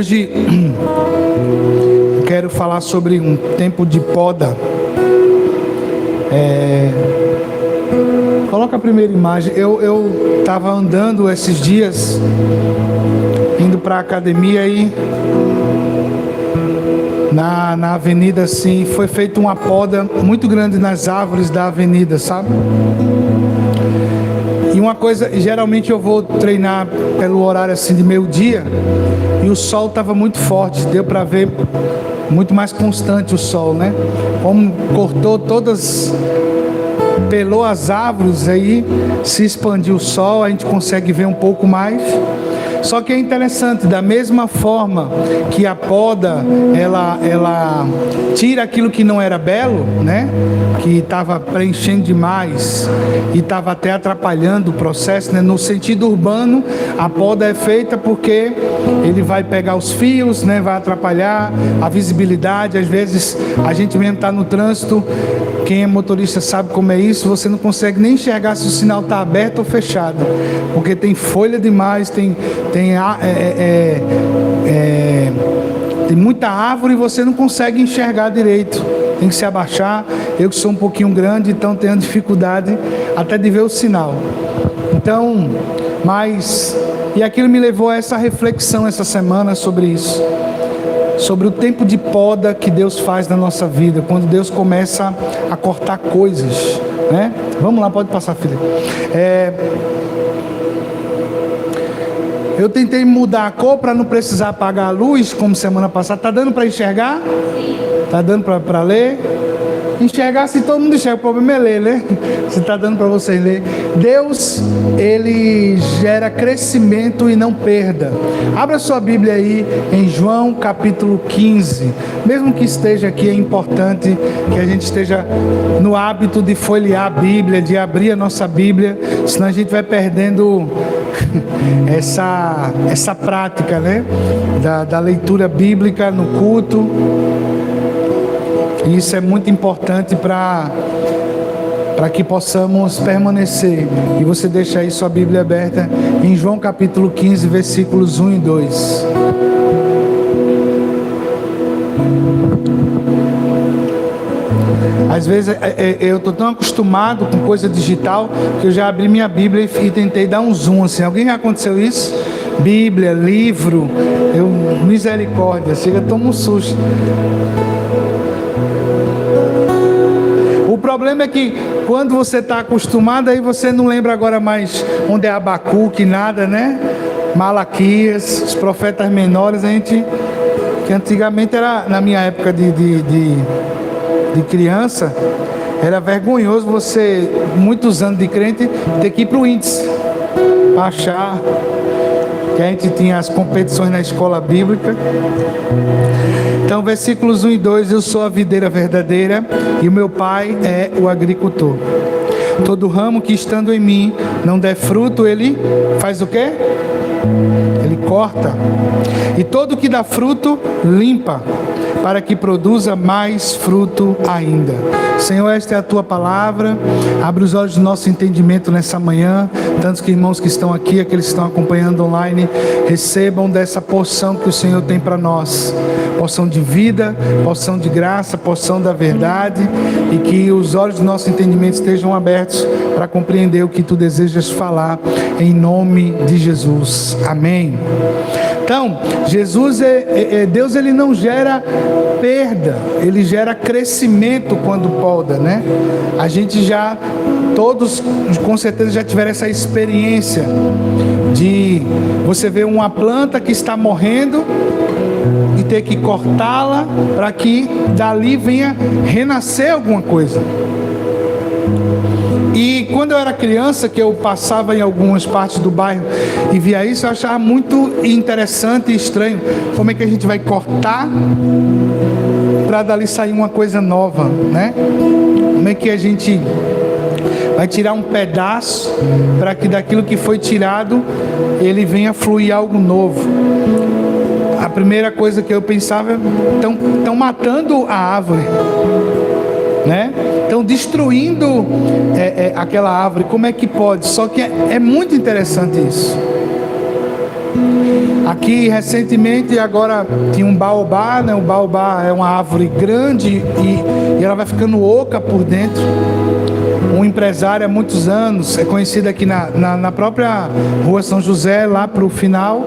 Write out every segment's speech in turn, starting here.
Hoje quero falar sobre um tempo de poda. Coloca a primeira imagem. Eu estava andando esses dias, indo para a academia e na avenida assim, foi feita uma poda muito grande nas árvores da avenida, sabe? E uma coisa, geralmente eu vou treinar pelo horário assim de meio-dia e o sol estava muito forte, deu para ver muito mais constante o sol, né? Como cortou todas, pelou as árvores, aí se expandiu o sol, a gente consegue ver um pouco mais. Só que é interessante, da mesma forma que a poda, ela tira aquilo que não era belo, né? Que estava preenchendo demais e estava até atrapalhando o processo, né? No sentido urbano, a poda é feita porque ele vai pegar os fios, né? Vai atrapalhar a visibilidade. Às vezes a gente mesmo está no trânsito, quem é motorista sabe como é isso, você não consegue nem enxergar se o sinal está aberto ou fechado, porque tem folha demais, tem muita árvore e você não consegue enxergar direito, tem que se abaixar. Eu que sou um pouquinho grande, então tenho dificuldade até de ver o sinal. Então, e aquilo me levou a essa reflexão essa semana sobre isso, sobre o tempo de poda que Deus faz na nossa vida, quando Deus começa a cortar coisas, né? Vamos lá, pode passar, filha. Eu tentei mudar a cor para não precisar apagar a luz, como semana passada. Tá dando para enxergar? Sim. Tá dando para ler? Enxergar, se todo mundo enxerga, o problema é ler, né? Se tá dando para vocês ler. Deus, Ele gera crescimento e não perda. Abra sua Bíblia aí em João capítulo 15. Mesmo que esteja aqui, é importante que a gente esteja no hábito de folhear a Bíblia, de abrir a nossa Bíblia, senão a gente vai perdendo essa prática, né? Da leitura bíblica no culto. E isso é muito importante para que possamos permanecer. E você deixa aí sua Bíblia aberta em João capítulo 15, versículos 1 e 2. Às vezes eu estou tão acostumado com coisa digital que eu já abri minha Bíblia e tentei dar um zoom assim. Alguém já aconteceu isso? Bíblia, livro, misericórdia, chega, toma um susto. O problema é que quando você está acostumado, aí você não lembra agora mais onde é Abacuque, nada, né? Malaquias, os profetas menores, que antigamente era, na minha época de criança, era vergonhoso você, muitos anos de crente, ter que ir para o índice, para achar que a gente tinha as competições na escola bíblica. Então, versículos 1 e 2, eu sou a videira verdadeira e o meu pai é o agricultor. Todo ramo que estando em mim não der fruto, ele faz o quê? Ele corta. E todo que dá fruto, limpa, para que produza mais fruto ainda. Senhor, esta é a Tua palavra. Abre os olhos do nosso entendimento nessa manhã. Tantos que irmãos que estão aqui, aqueles que estão acompanhando online, recebam dessa porção que o Senhor tem para nós. Porção de vida, porção de graça, porção da verdade. E que os olhos do nosso entendimento estejam abertos para compreender o que Tu desejas falar, em nome de Jesus. Amém. Então, Deus, Ele não gera perda, Ele gera crescimento quando poda, né? A gente todos com certeza já tiveram essa experiência de você ver uma planta que está morrendo e ter que cortá-la para que dali venha renascer alguma coisa. E quando eu era criança, que eu passava em algumas partes do bairro e via isso, eu achava muito interessante e estranho. Como é que a gente vai cortar para dali sair uma coisa nova, né? Como é que a gente vai tirar um pedaço para que daquilo que foi tirado, ele venha fluir algo novo? A primeira coisa que eu pensava, estão matando a árvore, né? Estão destruindo aquela árvore. Como é que pode? Só que é muito interessante isso. Aqui recentemente agora tinha um baobá, né? O baobá é uma árvore grande e ela vai ficando oca por dentro. Um empresário há muitos anos, é conhecido aqui na própria rua São José, lá para o final,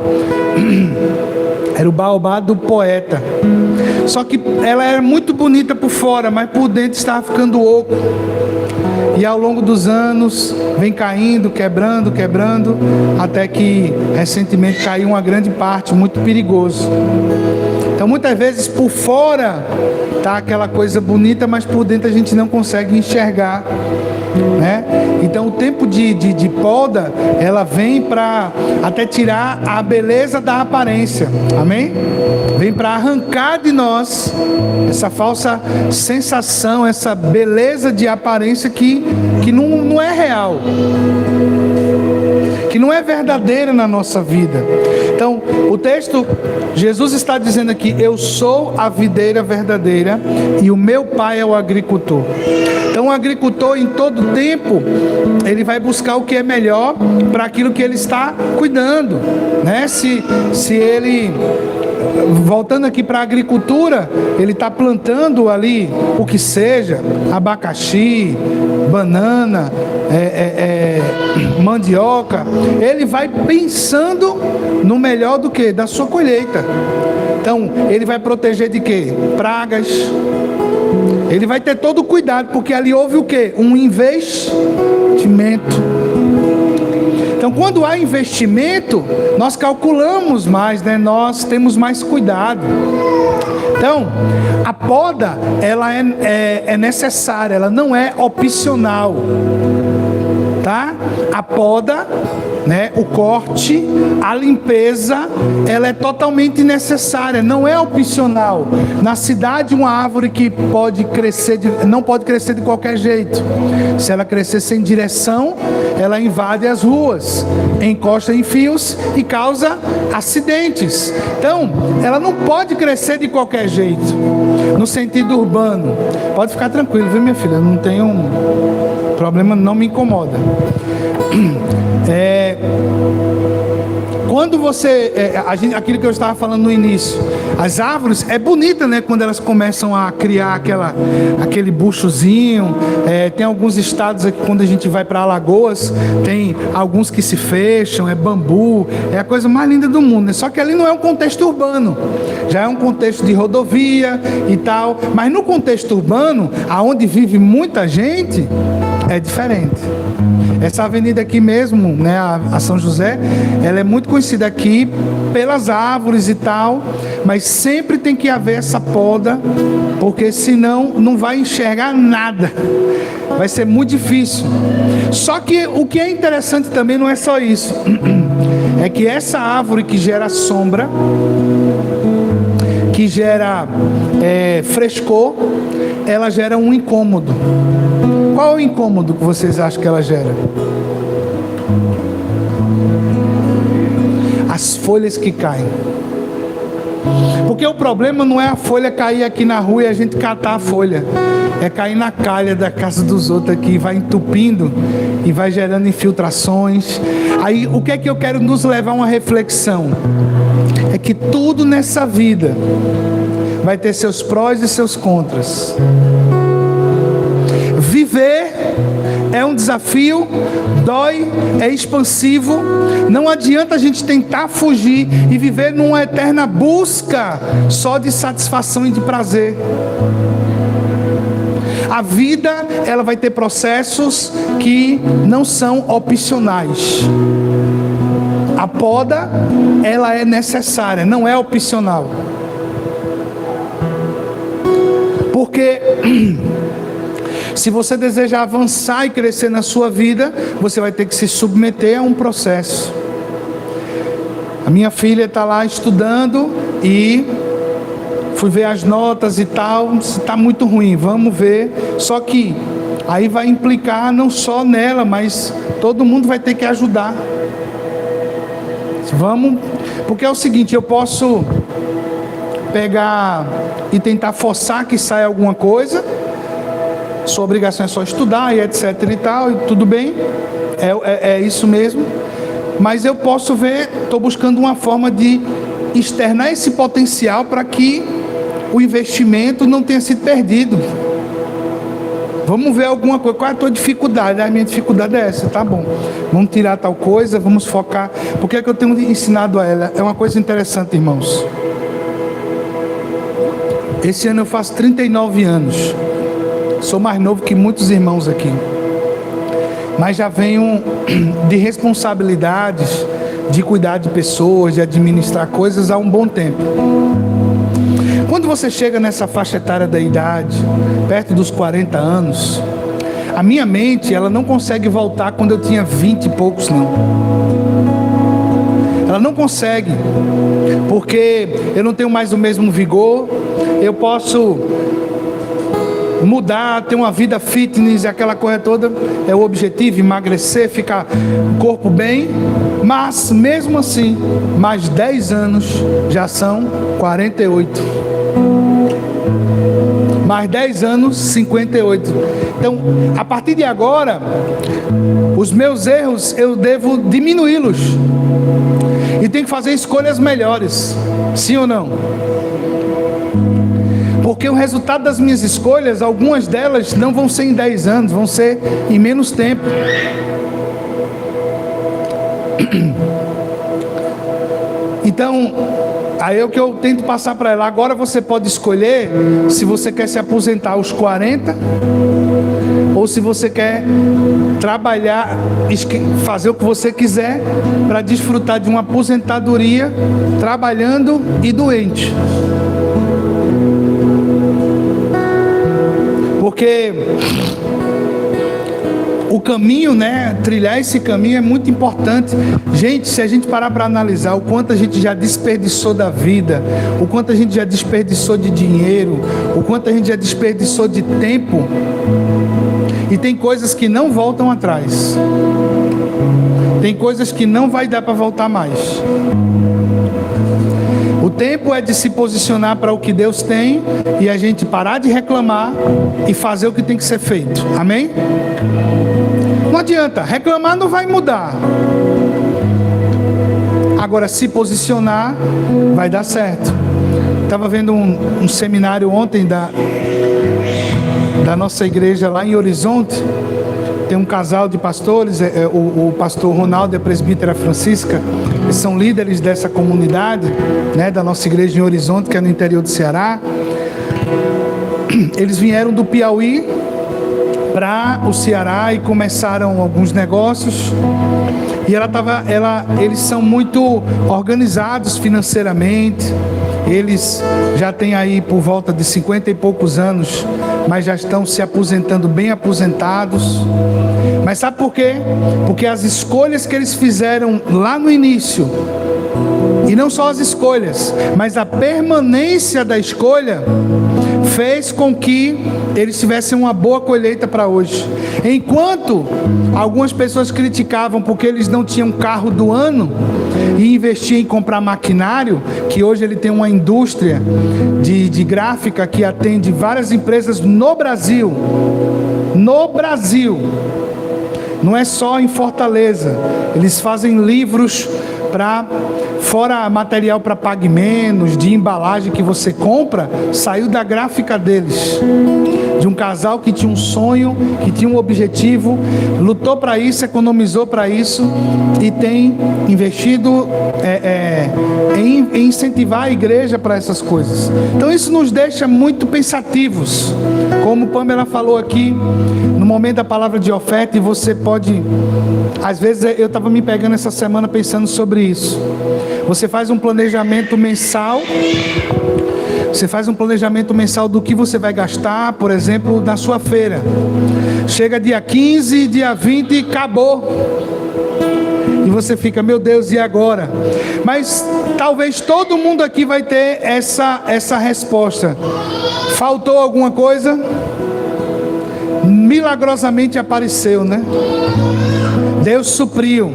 era o baobá do poeta. Só que ela era muito bonita por fora, mas por dentro estava ficando oco. E ao longo dos anos vem caindo, quebrando, até que recentemente caiu uma grande parte, muito perigoso. Então muitas vezes por fora tá aquela coisa bonita, mas por dentro a gente não consegue enxergar, né? Então o tempo de poda, ela vem para até tirar a beleza da aparência, amém? Vem para arrancar de nós essa falsa sensação, essa beleza de aparência que não é real, que não é verdadeira na nossa vida. Então o texto, Jesus está dizendo aqui: eu sou a videira verdadeira e o meu pai é o agricultor. Então o agricultor em todo tempo ele vai buscar o que é melhor para aquilo que ele está cuidando, né? Se ele, voltando aqui para a agricultura, ele está plantando ali o que seja, abacaxi, banana, mandioca, ele vai pensando no melhor do que? Da sua colheita. Então ele vai proteger de quê? Pragas. Ele vai ter todo o cuidado, porque ali houve o quê? Um investimento. Então, quando há investimento, nós calculamos mais, né? Nós temos mais cuidado. Então, a poda, ela é necessária, ela não é opcional, tá? A poda, né? O corte, a limpeza, ela é totalmente necessária, não é opcional. Na cidade, uma árvore que pode crescer, não pode crescer de qualquer jeito. Se ela crescer sem direção, ela invade as ruas, encosta em fios e causa acidentes. Então, ela não pode crescer de qualquer jeito, no sentido urbano. Pode ficar tranquilo, viu, minha filha? Não tem problema, não me incomoda. Quando você, aquilo que eu estava falando no início, as árvores, é bonita, né? Quando elas começam a criar aquele buchozinho. Tem alguns estados aqui, quando a gente vai para Alagoas, tem alguns que se fecham, é bambu, é a coisa mais linda do mundo, né? Só que ali não é um contexto urbano, já é um contexto de rodovia e tal. Mas no contexto urbano, aonde vive muita gente, é diferente. Essa avenida aqui mesmo, né, a São José, ela é muito conhecida aqui pelas árvores e tal, mas sempre tem que haver essa poda, porque senão não vai enxergar nada, vai ser muito difícil. Só que o que é interessante também não é só isso, é que essa árvore que gera sombra, que gera frescor, ela gera um incômodo. Qual é o incômodo que vocês acham que ela gera? As folhas que caem. Porque o problema não é a folha cair aqui na rua e a gente catar a folha, é cair na calha da casa dos outros aqui, vai entupindo e vai gerando infiltrações. Aí o que é que eu quero nos levar a uma reflexão? É que tudo nessa vida vai ter seus prós e seus contras. Viver é um desafio, dói, é expansivo. Não adianta a gente tentar fugir e viver numa eterna busca só de satisfação e de prazer. A vida, ela vai ter processos que não são opcionais. A poda, ela é necessária, não é opcional. Porque se você deseja avançar e crescer na sua vida, você vai ter que se submeter a um processo. A minha filha está lá estudando e fui ver as notas e tal, está muito ruim, vamos ver. Só que aí vai implicar não só nela, mas todo mundo vai ter que ajudar. Vamos, porque é o seguinte, eu posso pegar e tentar forçar que saia alguma coisa. Sua obrigação é só estudar e etc e tal, e tudo bem, é isso mesmo. mas eu posso ver, estou buscando uma forma de externar esse potencial para que o investimento não tenha sido perdido. Vamos ver alguma coisa. Qual é a tua dificuldade? A minha dificuldade é essa, tá bom. Vamos tirar tal coisa, vamos focar. Por que é que eu tenho ensinado a ela? É uma coisa interessante, irmãos. Esse ano eu faço 39 anos. Sou mais novo que muitos irmãos aqui. Mas já venho de responsabilidades, de cuidar de pessoas, de administrar coisas há um bom tempo. Quando você chega nessa faixa etária da idade, perto dos 40 anos, a minha mente, ela não consegue voltar quando eu tinha 20 e poucos, não. Ela não consegue, porque eu não tenho mais o mesmo vigor. Eu posso mudar, ter uma vida fitness, aquela coisa toda, é o objetivo, emagrecer, ficar corpo bem, mas mesmo assim, mais 10 anos já são 48. Mais 10 anos, 58. Então, a partir de agora, os meus erros eu devo diminuí-los. E tenho que fazer escolhas melhores. Sim ou não? Porque o resultado das minhas escolhas, algumas delas não vão ser em 10 anos, vão ser em menos tempo. Então, aí é o que eu tento passar para ela. Agora você pode escolher se você quer se aposentar aos 40 ou se você quer trabalhar, fazer o que você quiser para desfrutar de uma aposentadoria trabalhando e doente. Porque o caminho, né, trilhar esse caminho é muito importante. Gente, se a gente parar para analisar o quanto a gente já desperdiçou da vida, o quanto a gente já desperdiçou de dinheiro, o quanto a gente já desperdiçou de tempo, e tem coisas que não voltam atrás. Tem coisas que não vai dar para voltar mais. O tempo é de se posicionar para o que Deus tem e a gente parar de reclamar e fazer o que tem que ser feito. Amém? Não adianta, reclamar não vai mudar. Agora, se posicionar, vai dar certo. Estava vendo um seminário ontem da nossa igreja lá em Horizonte. Tem um casal de pastores, o pastor Ronaldo e a presbítera Francisca, eles são líderes dessa comunidade, né, da nossa igreja em Horizonte, que é no interior do Ceará. Eles vieram do Piauí para o Ceará e começaram alguns negócios. E eles são muito organizados financeiramente. Eles já têm aí por volta de 50 e poucos anos, mas já estão se aposentando bem aposentados. Mas sabe por quê? Porque as escolhas que eles fizeram lá no início, e não só as escolhas, mas a permanência da escolha, fez com que eles tivessem uma boa colheita para hoje. Enquanto algumas pessoas criticavam porque eles não tinham carro do ano e investiam em comprar maquinário, que hoje ele tem uma indústria de gráfica que atende várias empresas no Brasil. No Brasil. Não é só em Fortaleza. Eles fazem livros fora material para pague menos, de embalagem que você compra, saiu da gráfica deles. De um casal que tinha um sonho, que tinha um objetivo, lutou para isso, economizou para isso e tem investido em incentivar a igreja para essas coisas. Então isso nos deixa muito pensativos. Como Pamela falou aqui, no momento da palavra de oferta, e você pode... Às vezes eu estava me pegando essa semana pensando sobre isso. Você faz um planejamento mensal. Você faz um planejamento mensal do que você vai gastar, por exemplo, na sua feira. Chega dia 15, dia 20 e acabou. E você fica, meu Deus, e agora? Mas talvez todo mundo aqui vai ter essa resposta. Faltou alguma coisa? Milagrosamente apareceu, né? Deus supriu.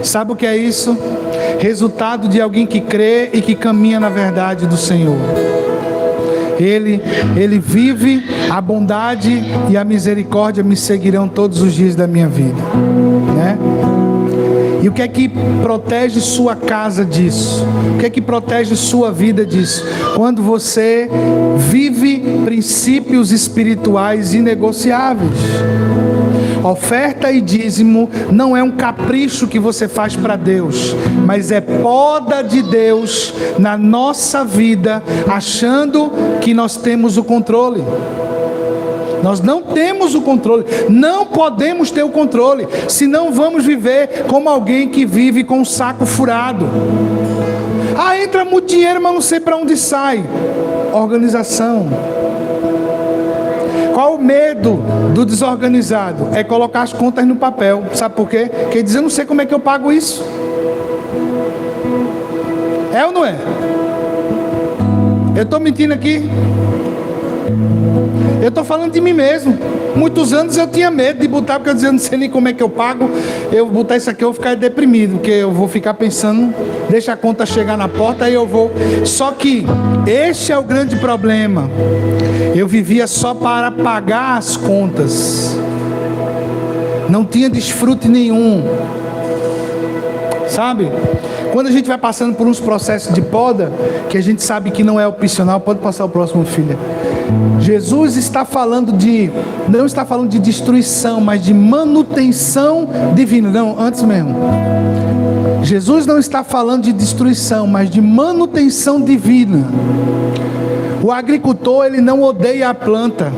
Sabe o que é isso? Resultado de alguém que crê e que caminha na verdade do Senhor. Ele vive, a bondade e a misericórdia me seguirão todos os dias da minha vida, né? E o que é que protege sua casa disso? O que é que protege sua vida disso? Quando você vive princípios espirituais inegociáveis. Oferta e dízimo não é um capricho que você faz para Deus, mas é poda de Deus na nossa vida, achando que nós temos o controle. Nós não temos o controle, não podemos ter o controle, senão vamos viver como alguém que vive com o saco furado. Ah, entra muito dinheiro, mas não sei para onde sai. Organização. Qual o medo do desorganizado? É colocar as contas no papel. Sabe por quê? Porque diz, eu não sei como é que eu pago isso. É ou não é? Eu estou mentindo aqui? Eu estou falando de mim mesmo. Muitos anos eu tinha medo de botar, porque eu dizia, não sei nem como é que eu pago. Eu botar isso aqui, eu vou ficar deprimido, porque eu vou ficar pensando, deixa a conta chegar na porta, aí eu vou. Só que este é o grande problema. Eu vivia só para pagar as contas. Não tinha desfrute nenhum. Sabe? Quando a gente vai passando por uns processos de poda, que a gente sabe que não é opcional, pode passar o próximo, filha. Jesus está falando não está falando de destruição, mas de manutenção divina. Não, antes mesmo. Jesus não está falando de destruição, mas de manutenção divina. O agricultor, ele não odeia a planta.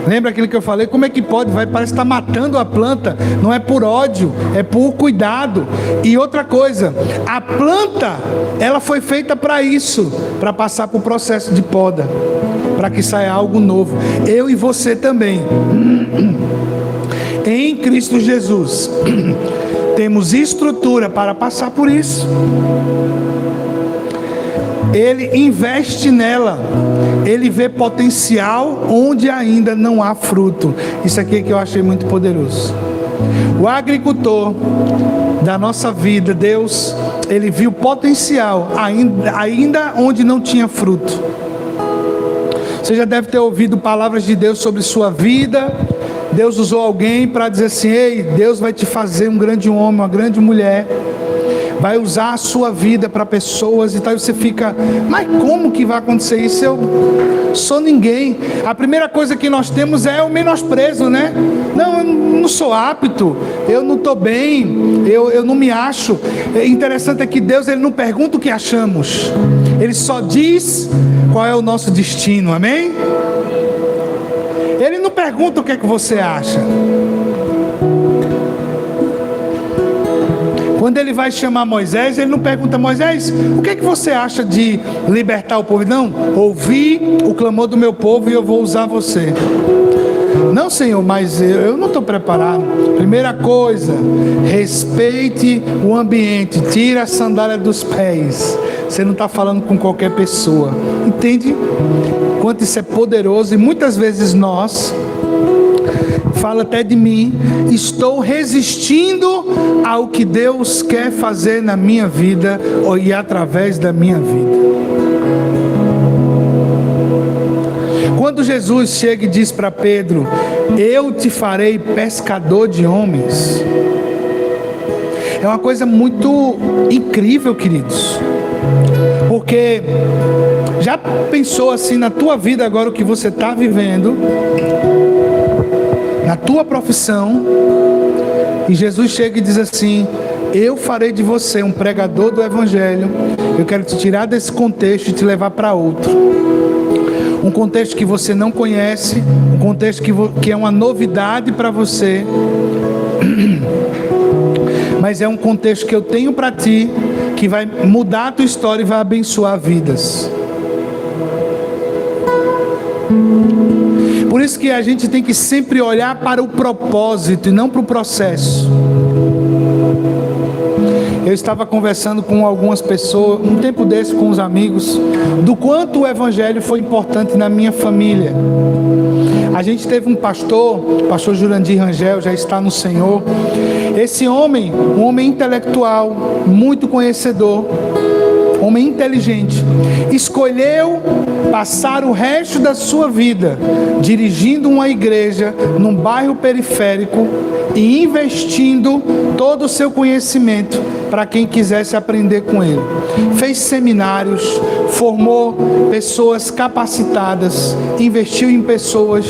Lembra aquilo que eu falei? Como é que pode? Parece que está matando a planta. Não é por ódio, é por cuidado. E outra coisa, a planta, ela foi feita para isso, para passar por processo de poda, para que saia algo novo. Eu e você também. Em Cristo Jesus, temos estrutura para passar por isso. Ele investe nela, ele vê potencial onde ainda não há fruto. Isso aqui é que eu achei muito poderoso. O agricultor da nossa vida, Deus, ele viu potencial ainda onde não tinha fruto. Você já deve ter ouvido palavras de Deus sobre sua vida. Deus usou alguém para dizer assim, ei, Deus vai te fazer um grande homem, uma grande mulher. Vai usar a sua vida para pessoas e tal, e você fica, mas como que vai acontecer isso? Eu sou ninguém. A primeira coisa que nós temos é o menosprezo, né? Não, eu não sou apto, eu não estou bem, eu não me acho. Interessante é que Deus, ele não pergunta o que achamos, ele só diz qual é o nosso destino, amém? Ele não pergunta o que é que você acha. Quando ele vai chamar Moisés, ele não pergunta, Moisés, o que é que você acha de libertar o povo? Não, ouvi o clamor do meu povo e eu vou usar você. Não, Senhor, mas eu não estou preparado. Primeira coisa, respeite o ambiente, tira a sandália dos pés. Você não está falando com qualquer pessoa. Entende? Quanto isso é poderoso. E muitas vezes nós, fala até de mim, estou resistindo ao que Deus quer fazer na minha vida e através da minha vida. Quando Jesus chega e diz para Pedro, eu te farei pescador de homens, é uma coisa muito incrível, queridos, porque já pensou assim na tua vida agora, o que você está vivendo, na tua profissão, e Jesus chega e diz assim, eu farei de você um pregador do Evangelho, eu quero te tirar desse contexto e te levar para outro, um contexto que você não conhece, um contexto que é uma novidade para você, mas é um contexto que eu tenho para ti, que vai mudar a tua história e vai abençoar vidas. Por isso que a gente tem que sempre olhar para o propósito e não para o processo. Eu estava conversando com algumas pessoas, um tempo desse com os amigos, do quanto o Evangelho foi importante na minha família. A gente teve um pastor, o pastor Jurandir Rangel, já está no Senhor. Esse homem, um homem intelectual, muito conhecedor, homem inteligente, escolheu passar o resto da sua vida dirigindo uma igreja num bairro periférico e investindo todo o seu conhecimento para quem quisesse aprender com ele. Fez seminários, formou pessoas capacitadas, investiu em pessoas.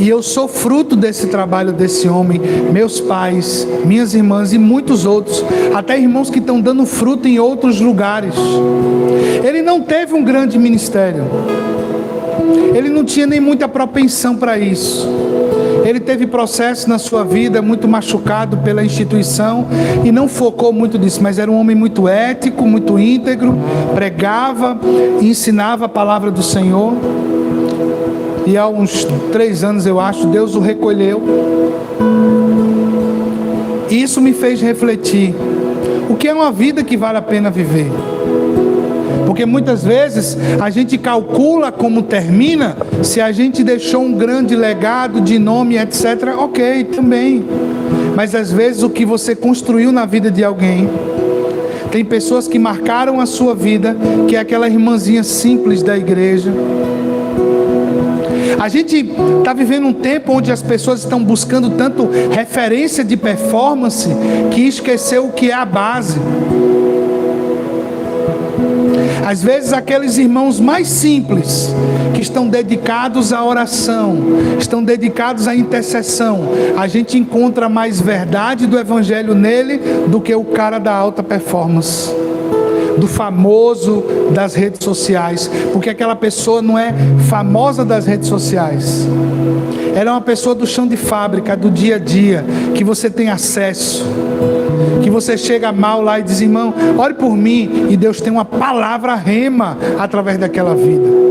E eu sou fruto desse trabalho desse homem, meus pais, minhas irmãs e muitos outros, até irmãos que estão dando fruto em outros lugares. Ele não teve um grande ministério, ele não tinha nem muita propensão para isso. Ele teve processo na sua vida, muito machucado pela instituição e não focou muito nisso, mas era um homem muito ético, muito íntegro, pregava e ensinava a palavra do Senhor. E há uns 3 anos, eu acho, Deus o recolheu. E isso me fez refletir. O que é uma vida que vale a pena viver? Porque muitas vezes a gente calcula como termina, se a gente deixou um grande legado de nome, etc. Ok, também. Mas às vezes o que você construiu na vida de alguém. Tem pessoas que marcaram a sua vida, que é aquela irmãzinha simples da igreja. A gente está vivendo um tempo onde as pessoas estão buscando tanto referência de performance que esqueceu o que é a base. Às vezes aqueles irmãos mais simples, que estão dedicados à oração, estão dedicados à intercessão, a gente encontra mais verdade do evangelho nele do que o cara da alta performance, do famoso das redes sociais, porque aquela pessoa não é famosa das redes sociais, ela é uma pessoa do chão de fábrica, do dia a dia, que você tem acesso, que você chega mal lá e diz: irmão, ore por mim, e Deus tem uma palavra rema através daquela vida.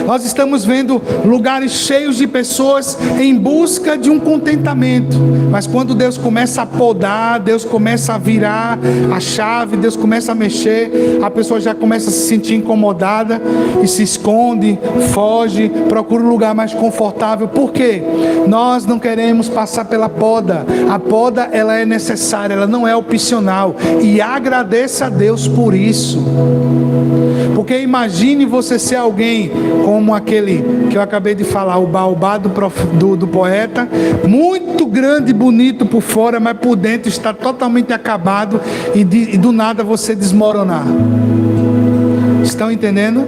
Nós estamos vendo lugares cheios de pessoas em busca de um contentamento, mas quando Deus começa a podar, Deus começa a virar a chave, Deus começa a mexer, a pessoa já começa a se sentir incomodada e se esconde, foge, procura um lugar mais confortável. Por quê? Nós não queremos passar pela poda. A poda, ela é necessária, ela não é opcional, e agradeça a Deus por isso. Porque imagine você ser alguém como aquele que eu acabei de falar, o baobá do poeta, muito grande e bonito por fora, mas por dentro está totalmente acabado, e do nada você desmoronar. Estão entendendo?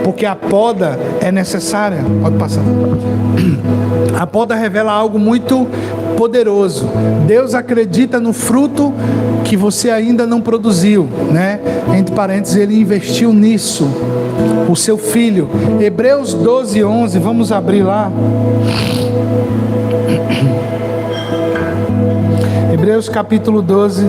Porque a poda é necessária. Pode passar. A poda revela algo muito poderoso. Deus acredita no fruto que você ainda não produziu, né? Entre parênteses, ele investiu nisso, o seu filho. Hebreus 12:11, vamos abrir lá. Hebreus capítulo 12.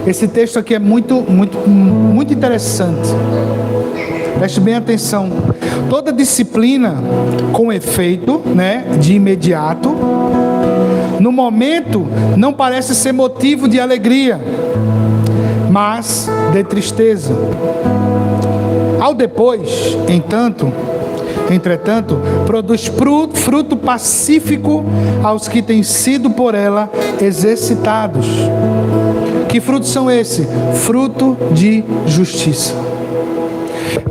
Esse texto aqui é muito interessante. Preste bem atenção. Toda disciplina com efeito, né, de imediato, no momento não parece ser motivo de alegria, mas de tristeza. Ao depois, entretanto, produz fruto pacífico aos que têm sido por ela exercitados. Que frutos são esses? Fruto de justiça.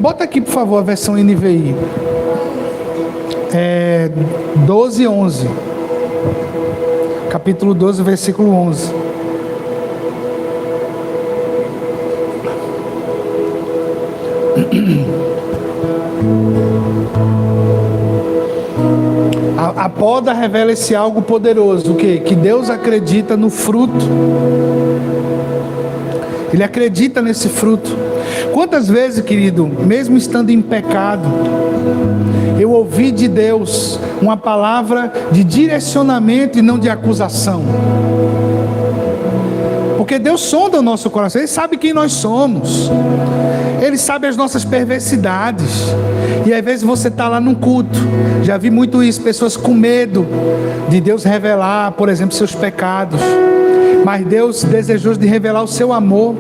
Bota aqui, por favor, a versão NVI. 12:11. Capítulo 12, versículo 11. A poda revela esse algo poderoso, o quê? Que Deus acredita no fruto. Ele acredita nesse fruto. Quantas vezes, querido, mesmo estando em pecado, eu ouvi de Deus uma palavra de direcionamento e não de acusação. Porque Deus sonda o nosso coração, Ele sabe quem nós somos. Ele sabe as nossas perversidades. E às vezes você está lá num culto. Já vi muito isso, pessoas com medo de Deus revelar, por exemplo, seus pecados. Mas Deus desejou de revelar o seu amor.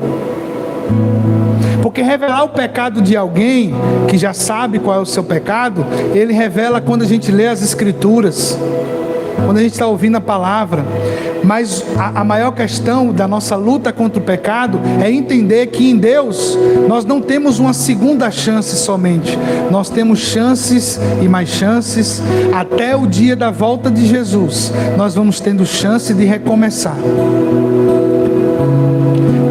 Porque revelar o pecado de alguém que já sabe qual é o seu pecado, Ele revela quando a gente lê as Escrituras, quando a gente está ouvindo a palavra. Mas a maior questão da nossa luta contra o pecado é entender que em Deus nós não temos uma segunda chance somente. Nós temos chances e mais chances. Até o dia da volta de Jesus nós vamos tendo chance de recomeçar.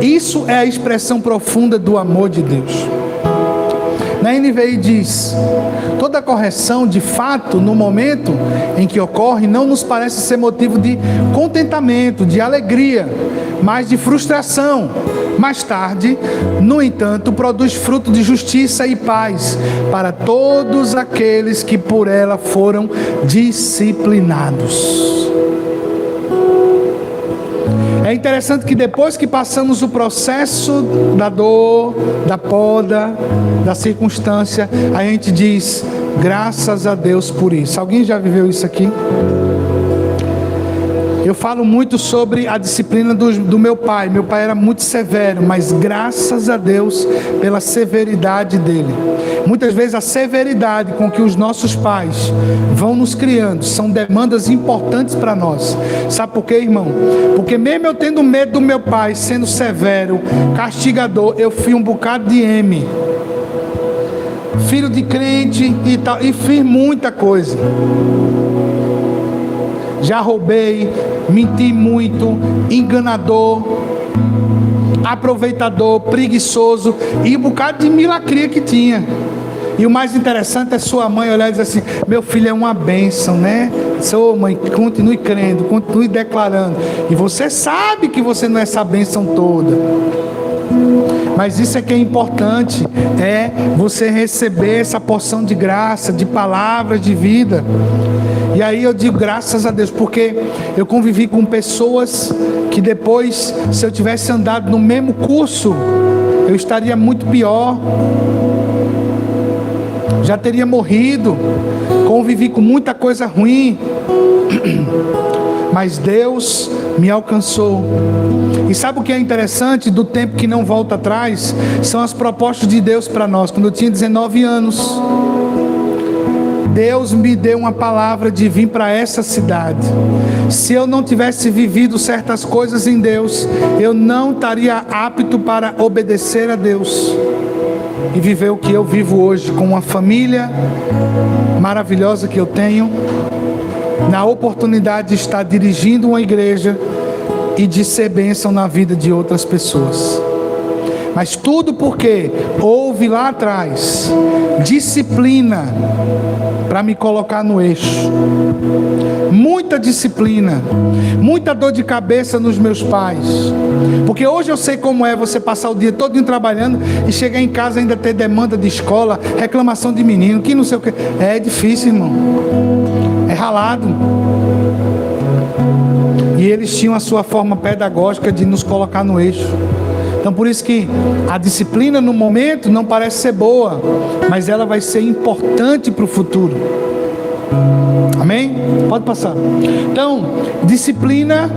Isso é a expressão profunda do amor de Deus. Na NVI diz: toda correção, de fato, no momento em que ocorre, não nos parece ser motivo de contentamento, de alegria, mas de frustração. Mais tarde, no entanto, produz fruto de justiça e paz para todos aqueles que por ela foram disciplinados. É interessante que depois que passamos o processo da dor, da poda, da circunstância, a gente diz: graças a Deus por isso. Alguém já viveu isso aqui? Eu falo muito sobre a disciplina do meu pai. Meu pai era muito severo, mas graças a Deus pela severidade dele. Muitas vezes a severidade com que os nossos pais vão nos criando são demandas importantes para nós. Sabe por quê, irmão? Porque mesmo eu tendo medo do meu pai sendo severo, castigador, eu fui um bocado de M, filho de crente e tal, e fiz muita coisa. Já roubei, menti muito, enganador, aproveitador, preguiçoso e um bocado de milacria que tinha. E o mais interessante é sua mãe olhar e dizer assim: meu filho é uma bênção, né? Sua mãe, continue crendo, continue declarando. E você sabe que você não é essa bênção toda. Mas isso é que é importante, é você receber essa porção de graça, de palavras de vida. E aí eu digo graças a Deus, porque eu convivi com pessoas que depois, se eu tivesse andado no mesmo curso, eu estaria muito pior, já teria morrido. Convivi com muita coisa ruim, mas Deus me alcançou. E sabe o que é interessante do tempo que não volta atrás? São as propostas de Deus para nós. Quando eu tinha 19 anos, Deus me deu uma palavra de vir para essa cidade. Se eu não tivesse vivido certas coisas em Deus, eu não estaria apto para obedecer a Deus e viver o que eu vivo hoje, com uma família maravilhosa que eu tenho, na oportunidade de estar dirigindo uma igreja e de ser bênção na vida de outras pessoas. Mas tudo porque houve lá atrás disciplina para me colocar no eixo. Muita disciplina, muita dor de cabeça nos meus pais. Porque hoje eu sei como é você passar o dia todo trabalhando e chegar em casa ainda ter demanda de escola, reclamação de menino, que não sei o que. É difícil, irmão. É ralado. E eles tinham a sua forma pedagógica de nos colocar no eixo. Então por isso que a disciplina no momento não parece ser boa, mas ela vai ser importante para o futuro. Amém? Pode passar. Então, disciplina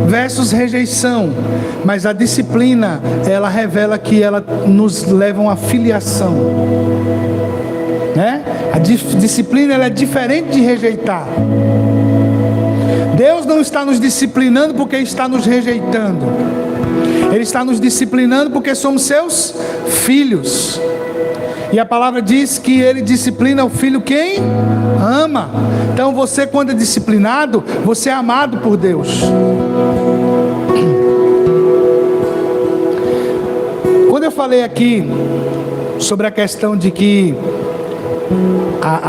versus rejeição. Mas a disciplina, ela revela que ela nos leva a uma filiação, né? A disciplina, ela é diferente de rejeitar. Deus não está nos disciplinando porque está nos rejeitando. Ele está nos disciplinando porque somos seus filhos. E a palavra diz que Ele disciplina o filho quem ama. Então você, quando é disciplinado, você é amado por Deus. Quando eu falei aqui sobre a questão de que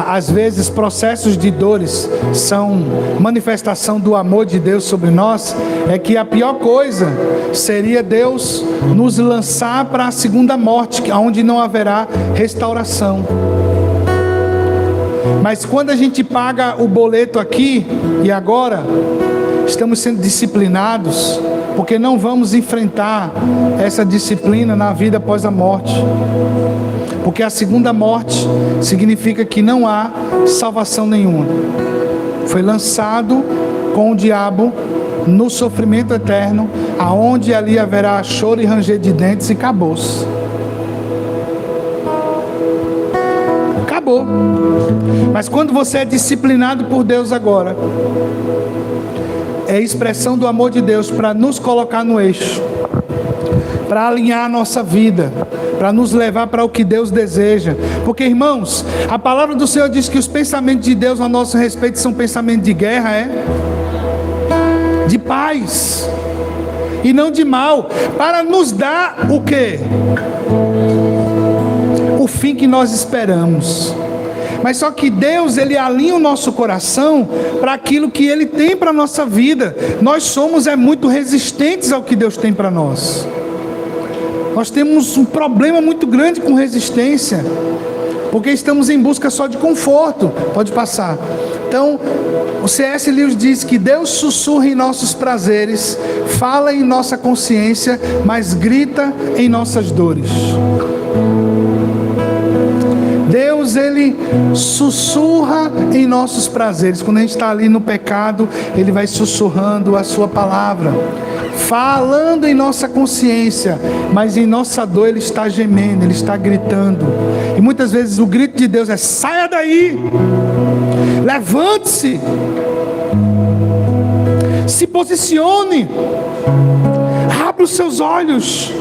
às vezes processos de dores são manifestação do amor de Deus sobre nós, é que a pior coisa seria Deus nos lançar para a segunda morte, onde não haverá restauração. Mas quando a gente paga o boleto aqui e agora, estamos sendo disciplinados, porque não vamos enfrentar essa disciplina na vida após a morte. Porque a segunda morte significa que não há salvação nenhuma. Foi lançado com o diabo no sofrimento eterno, aonde ali haverá choro e ranger de dentes e acabou-se. Acabou. Mas quando você é disciplinado por Deus agora, é expressão do amor de Deus para nos colocar no eixo, para alinhar a nossa vida, para nos levar para o que Deus deseja. Porque, irmãos, a palavra do Senhor diz que os pensamentos de Deus a nosso respeito são pensamentos de guerra, de paz e não de mal, para nos dar o quê? O fim que nós esperamos. Mas só que Deus, Ele alinha o nosso coração para aquilo que Ele tem para a nossa vida. Nós somos muito resistentes ao que Deus tem para nós. Nós temos um problema muito grande com resistência, porque estamos em busca só de conforto. Pode passar. Então, o C.S. Lewis diz que Deus sussurra em nossos prazeres, fala em nossa consciência, mas grita em nossas dores. Deus, Ele sussurra em nossos prazeres. Quando a gente está ali no pecado, Ele vai sussurrando a sua palavra, falando em nossa consciência, mas em nossa dor Ele está gemendo, Ele está gritando. E muitas vezes o grito de Deus é: saia daí, levante-se, se posicione, abra os seus olhos.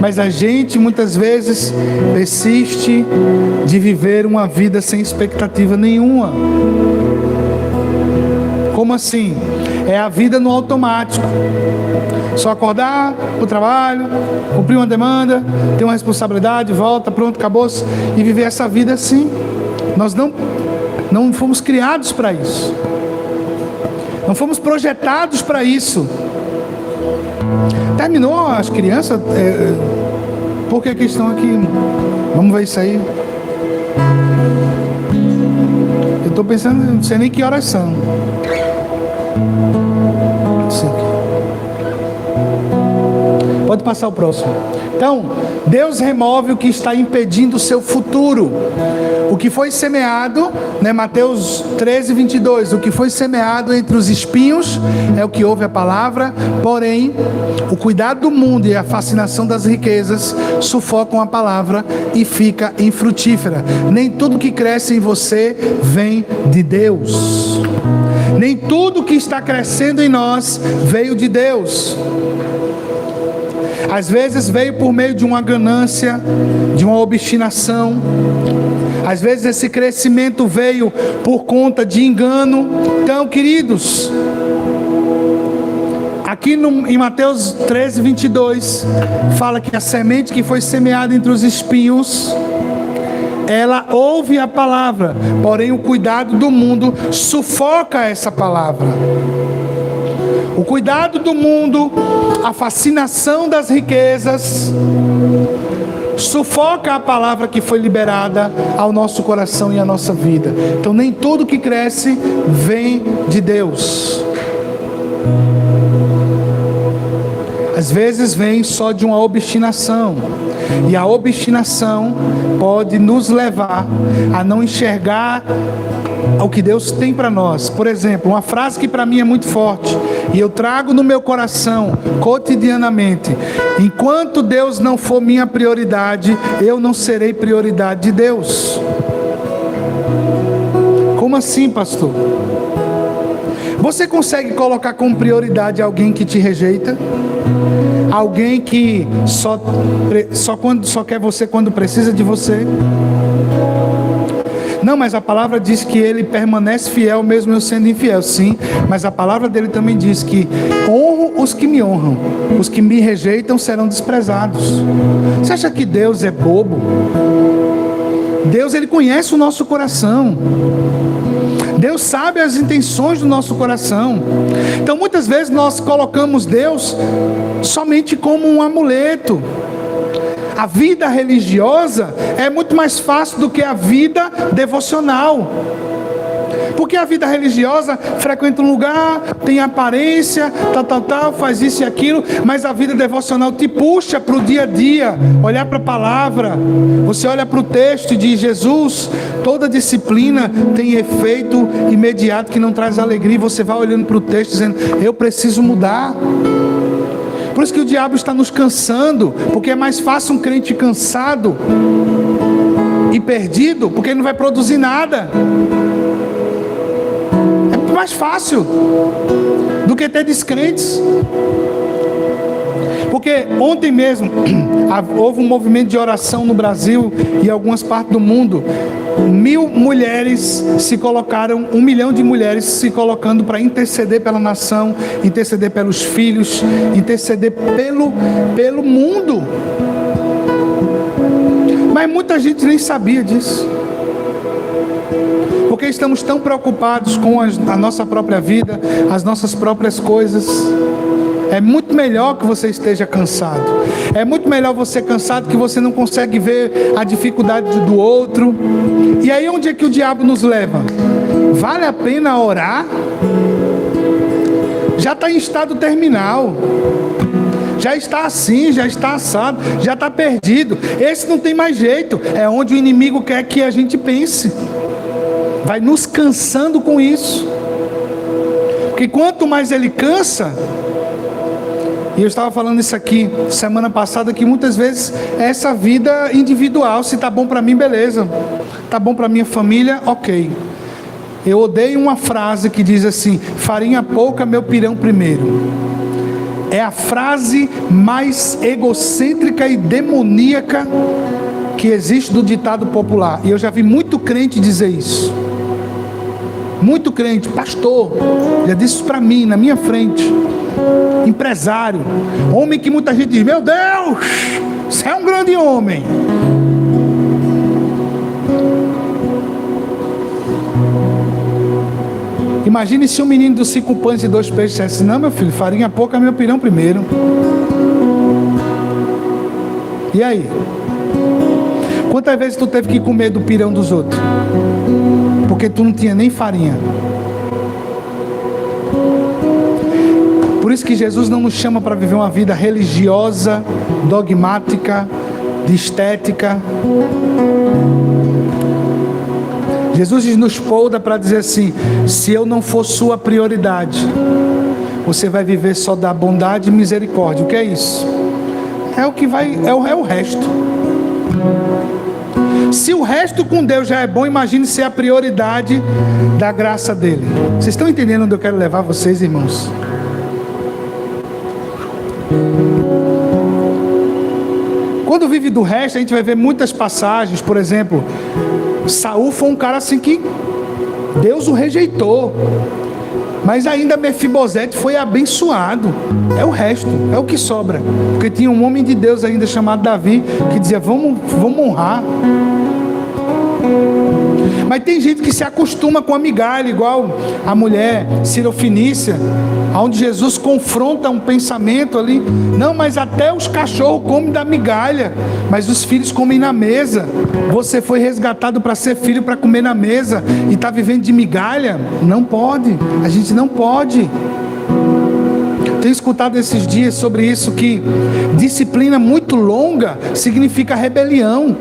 Mas a gente muitas vezes persiste de viver uma vida sem expectativa nenhuma. Como assim? É a vida no automático. Só acordar, o trabalho, cumprir uma demanda, ter uma responsabilidade, volta, pronto, acabou-se. E viver essa vida assim. Nós não fomos criados para isso. Não fomos projetados para isso. Terminou as crianças? Por que estão aqui? Vamos ver isso aí. Eu estou pensando, não sei nem que horas são. Pode passar o próximo. Então, Deus remove o que está impedindo o seu futuro. O que foi semeado, Mateus 13, 22, o que foi semeado entre os espinhos é o que ouve a palavra, porém, o cuidado do mundo e a fascinação das riquezas sufocam a palavra e fica infrutífera. Nem tudo que cresce em você vem de Deus. Nem tudo que está crescendo em nós veio de Deus. Às vezes veio por meio de uma ganância, de uma obstinação. Às vezes esse crescimento veio por conta de engano. Então, queridos, aqui em Mateus 13, 22, fala que a semente que foi semeada entre os espinhos, ela ouve a palavra, porém o cuidado do mundo sufoca essa palavra. O cuidado do mundo, a fascinação das riquezas, sufoca a palavra que foi liberada ao nosso coração e à nossa vida. Então nem tudo que cresce vem de Deus. Às vezes vem só de uma obstinação. E a obstinação pode nos levar a não enxergar o que Deus tem para nós. Por exemplo, uma frase que para mim é muito forte e eu trago no meu coração cotidianamente: enquanto Deus não for minha prioridade, eu não serei prioridade de Deus. Como assim, pastor? Você consegue colocar como prioridade alguém que te rejeita? Alguém que só quer você quando precisa de você? Não, mas a palavra diz que ele permanece fiel mesmo eu sendo infiel. Sim, mas a palavra dele também diz que honro os que me honram, os que me rejeitam serão desprezados. Você acha que Deus é bobo? Deus, ele conhece o nosso coração. Deus sabe as intenções do nosso coração. Então muitas vezes nós colocamos Deus somente como um amuleto. A vida religiosa é muito mais fácil do que a vida devocional. Porque a vida religiosa frequenta um lugar, tem aparência, tal, faz isso e aquilo, mas a vida devocional te puxa para o dia a dia, olhar para a palavra. Você olha para o texto e diz: Jesus, toda disciplina tem efeito imediato que não traz alegria. E você vai olhando para o texto dizendo: eu preciso mudar. Por isso que o diabo está nos cansando, porque é mais fácil um crente cansado e perdido, porque ele não vai produzir nada. É mais fácil do que ter descrentes. Porque ontem mesmo houve um movimento de oração no Brasil e em algumas partes do mundo. 1.000 mulheres se colocaram, 1 milhão de mulheres se colocando para interceder pela nação, interceder pelos filhos, interceder pelo mundo. Mas muita gente nem sabia disso. Porque estamos tão preocupados com a nossa própria vida, as nossas próprias coisas. É muito melhor que você esteja cansado. É muito melhor você cansado, que você não consegue ver a dificuldade do outro. E aí onde é que o diabo nos leva? Vale a pena orar? Já está em estado terminal. Já está assim, já está assado, já está perdido. Esse não tem mais jeito. É onde o inimigo quer que a gente pense. Vai nos cansando com isso. Porque quanto mais ele cansa... E eu estava falando isso aqui semana passada, que muitas vezes é essa vida individual. Se está bom para mim, beleza. Está bom para minha família, ok. Eu odeio uma frase que diz assim: farinha pouca, meu pirão primeiro. É a frase mais egocêntrica e demoníaca que existe do ditado popular. E eu já vi muito crente dizer isso. Muito crente, pastor, já disse isso para mim, na minha frente. Empresário, homem que muita gente diz: meu Deus, você é um grande homem. Imagine se um menino dos 5 pães e 2 peixes dissesse: não, meu filho, farinha pouca, meu pirão primeiro. E aí? Quantas vezes tu teve que comer do pirão dos outros? Porque tu não tinha nem farinha. Por isso que Jesus não nos chama para viver uma vida religiosa, dogmática, de estética. Jesus nos pouda para dizer assim: se eu não for sua prioridade, você vai viver só da bondade e misericórdia. O que é isso? É o que vai, é o resto. Se o resto com Deus já é bom, imagine ser a prioridade da graça dele. Vocês estão entendendo onde eu quero levar vocês, irmãos? Quando vive do resto, a gente vai ver muitas passagens. Por exemplo, Saul foi um cara assim que Deus o rejeitou, mas ainda Mefibosete foi abençoado. É o resto, é o que sobra. Porque tinha um homem de Deus ainda chamado Davi, que dizia: vamos honrar. Mas tem gente que se acostuma com a migalha, igual a mulher Sirofenícia, onde Jesus confronta um pensamento ali: não, mas até os cachorros comem da migalha, mas os filhos comem na mesa. Você foi resgatado para ser filho, para comer na mesa, e está vivendo de migalha? Não pode, a gente não pode. Tenho escutado esses dias sobre isso, que disciplina muito longa significa rebelião.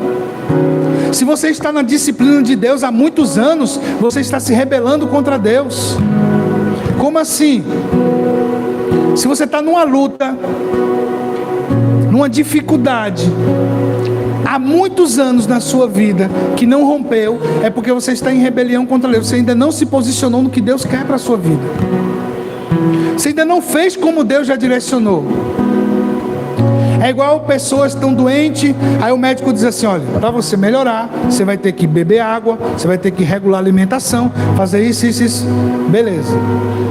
Se você está na disciplina de Deus há muitos anos, você está se rebelando contra Deus. Como assim? Se você está numa luta, numa dificuldade, há muitos anos na sua vida, que não rompeu, é porque você está em rebelião contra Deus. Você ainda não se posicionou no que Deus quer para a sua vida. Você ainda não fez como Deus já direcionou. É igual pessoas que estão doentes, aí o médico diz assim: olha, para você melhorar, você vai ter que beber água, você vai ter que regular a alimentação, fazer isso, isso, isso. Beleza.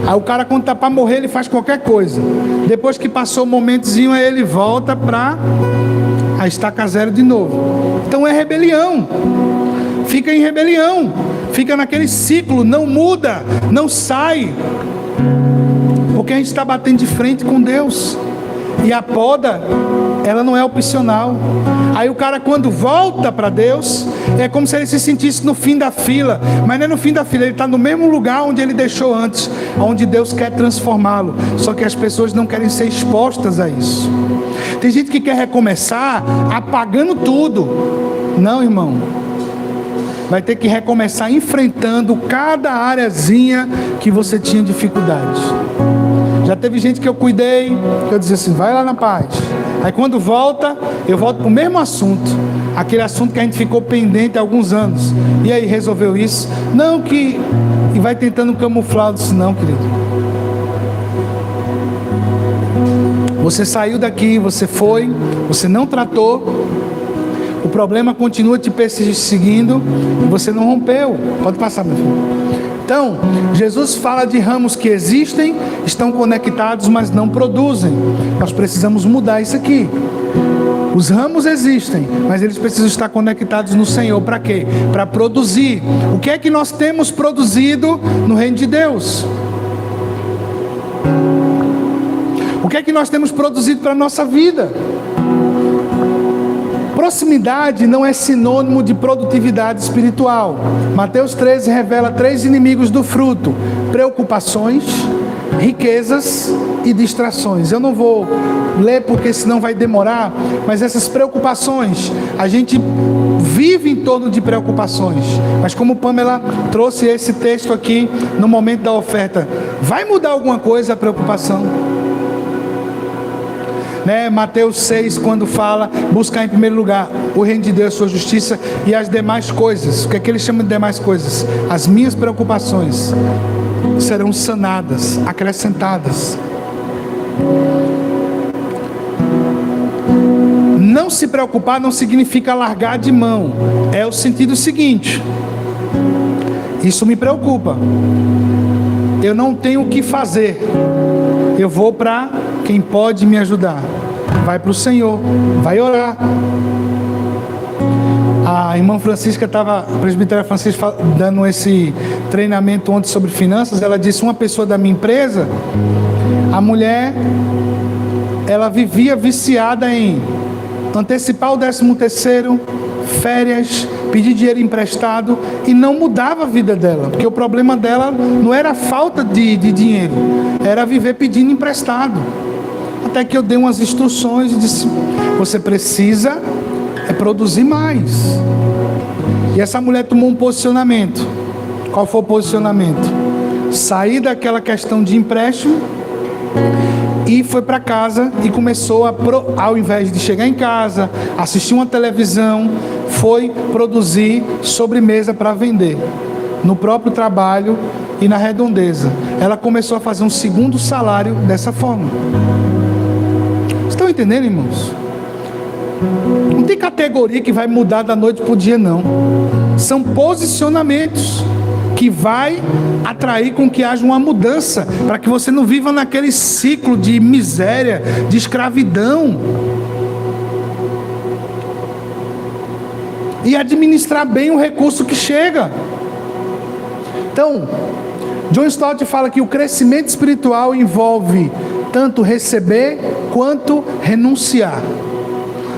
Aí o cara, quando está para morrer, ele faz qualquer coisa. Depois que passou um momentozinho, aí ele volta para a estaca zero de novo. Então é rebelião. Fica em rebelião. Fica naquele ciclo, não muda, não sai. Porque a gente está batendo de frente com Deus. E a poda, ela não é opcional. Aí o cara, quando volta para Deus, É como se ele se sentisse no fim da fila, mas não é no fim da fila, ele está no mesmo lugar onde ele deixou antes, onde Deus quer transformá-lo, só que as pessoas não querem ser expostas a isso. Tem gente que quer recomeçar apagando tudo. Não, irmão, vai ter que recomeçar enfrentando cada areazinha que você tinha dificuldade. Já teve gente que eu cuidei, que eu dizia assim, vai lá na paz. Aí quando volta, eu volto para o mesmo assunto. Aquele assunto que a gente ficou pendente há alguns anos. E aí, resolveu isso? Não, que... E vai tentando camuflar. Eu disse, não, querido. Você saiu daqui, você foi, você não tratou. O problema continua te perseguindo e você não rompeu. Pode passar, meu filho. Então, Jesus fala de ramos que existem, estão conectados, mas não produzem. Nós precisamos mudar isso aqui. Os ramos existem, mas eles precisam estar conectados no Senhor. Para quê? Para produzir. O que é que nós temos produzido no reino de Deus? O que é que nós temos produzido para a nossa vida? Proximidade não é sinônimo de produtividade espiritual. Mateus 13 revela 3 inimigos do fruto: preocupações, riquezas e distrações. Eu não vou ler porque senão vai demorar, mas essas preocupações, a gente vive em torno de preocupações. Mas como Pamela trouxe esse texto aqui no momento da oferta, vai mudar alguma coisa a preocupação? Mateus 6, quando fala buscar em primeiro lugar o reino de Deus, sua justiça e as demais coisas. O que é que ele chama de demais coisas? As minhas preocupações serão sanadas, acrescentadas. Não se preocupar não significa largar de mão. É o sentido seguinte: isso me preocupa, eu não tenho o que fazer, eu vou para quem pode me ajudar. Vai para o Senhor, vai orar. A irmã Francisca estava, a presbítera Francisca, dando esse treinamento ontem sobre finanças. Ela disse, uma pessoa da minha empresa, a mulher, ela vivia viciada em antecipar o 13º, férias, pedir dinheiro emprestado, e não mudava a vida dela, porque o problema dela não era a falta de dinheiro, era viver pedindo emprestado. Até que eu dei umas instruções e disse, você precisa produzir mais. E essa mulher tomou um posicionamento. Qual foi o posicionamento? Sair daquela questão de empréstimo e foi para casa e começou ao invés de chegar em casa, assistir uma televisão, foi produzir sobremesa para vender no próprio trabalho e na redondeza. Ela começou a fazer um segundo salário dessa forma. Estão entendendo, irmãos? Não tem categoria que vai mudar da noite para o dia, não. São posicionamentos que vai atrair com que haja uma mudança, para que você não viva naquele ciclo de miséria, de escravidão. E administrar bem o recurso que chega. Então, John Stott fala que o crescimento espiritual envolve tanto receber quanto renunciar.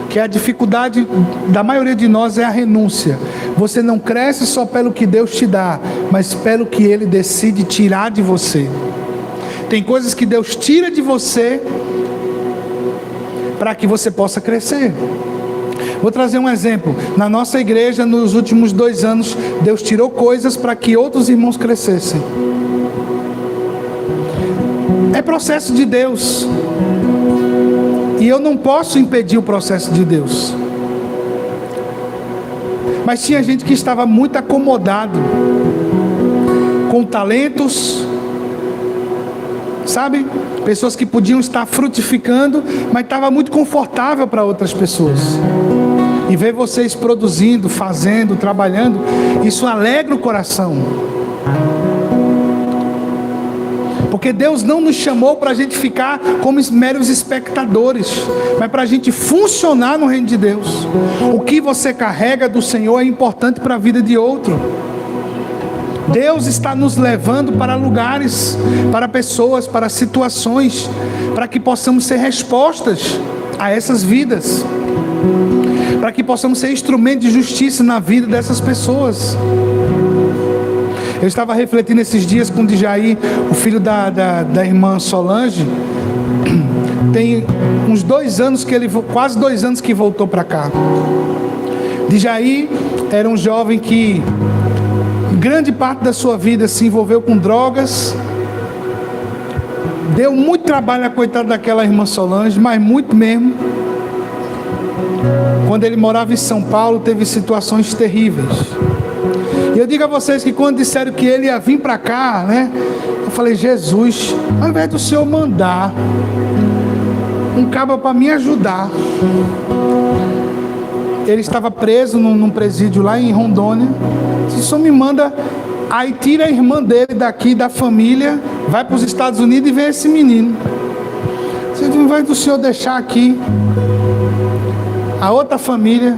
Que a dificuldade da maioria de nós é a renúncia. Você não cresce só pelo que Deus te dá, mas pelo que Ele decide tirar de você. Tem coisas que Deus tira de você para que você possa crescer. Vou trazer um exemplo. Na nossa igreja, nos últimos 2 anos, Deus tirou coisas para que outros irmãos crescessem. É processo de Deus. E eu não posso impedir o processo de Deus. Mas tinha gente que estava muito acomodado com talentos, sabe? Pessoas que podiam estar frutificando, mas estava muito confortável para outras pessoas. E ver vocês produzindo, fazendo, trabalhando, isso alegra o coração. Porque Deus não nos chamou para a gente ficar como meros espectadores, mas para a gente funcionar no reino de Deus. O que você carrega do Senhor é importante para a vida de outro. Deus está nos levando para lugares, para pessoas, para situações, para que possamos ser respostas a essas vidas. para que possamos ser instrumento de justiça na vida dessas pessoas. Eu estava refletindo esses dias com o Djaí, o filho da irmã Solange. Tem uns 2 anos que quase 2 anos que voltou para cá. Djaí era um jovem que grande parte da sua vida se envolveu com drogas. Deu muito trabalho a coitada daquela irmã Solange, mas muito mesmo. Quando ele morava em São Paulo, teve situações terríveis. E eu digo a vocês que quando disseram que ele ia vir para cá, né? Eu falei, Jesus, ao invés do Senhor mandar um cabo para me ajudar. Ele estava preso num presídio lá em Rondônia. Se o Senhor me manda, aí tira a irmã dele daqui, da família, vai para os Estados Unidos e vê esse menino. Se ao invés do Senhor deixar aqui a outra família,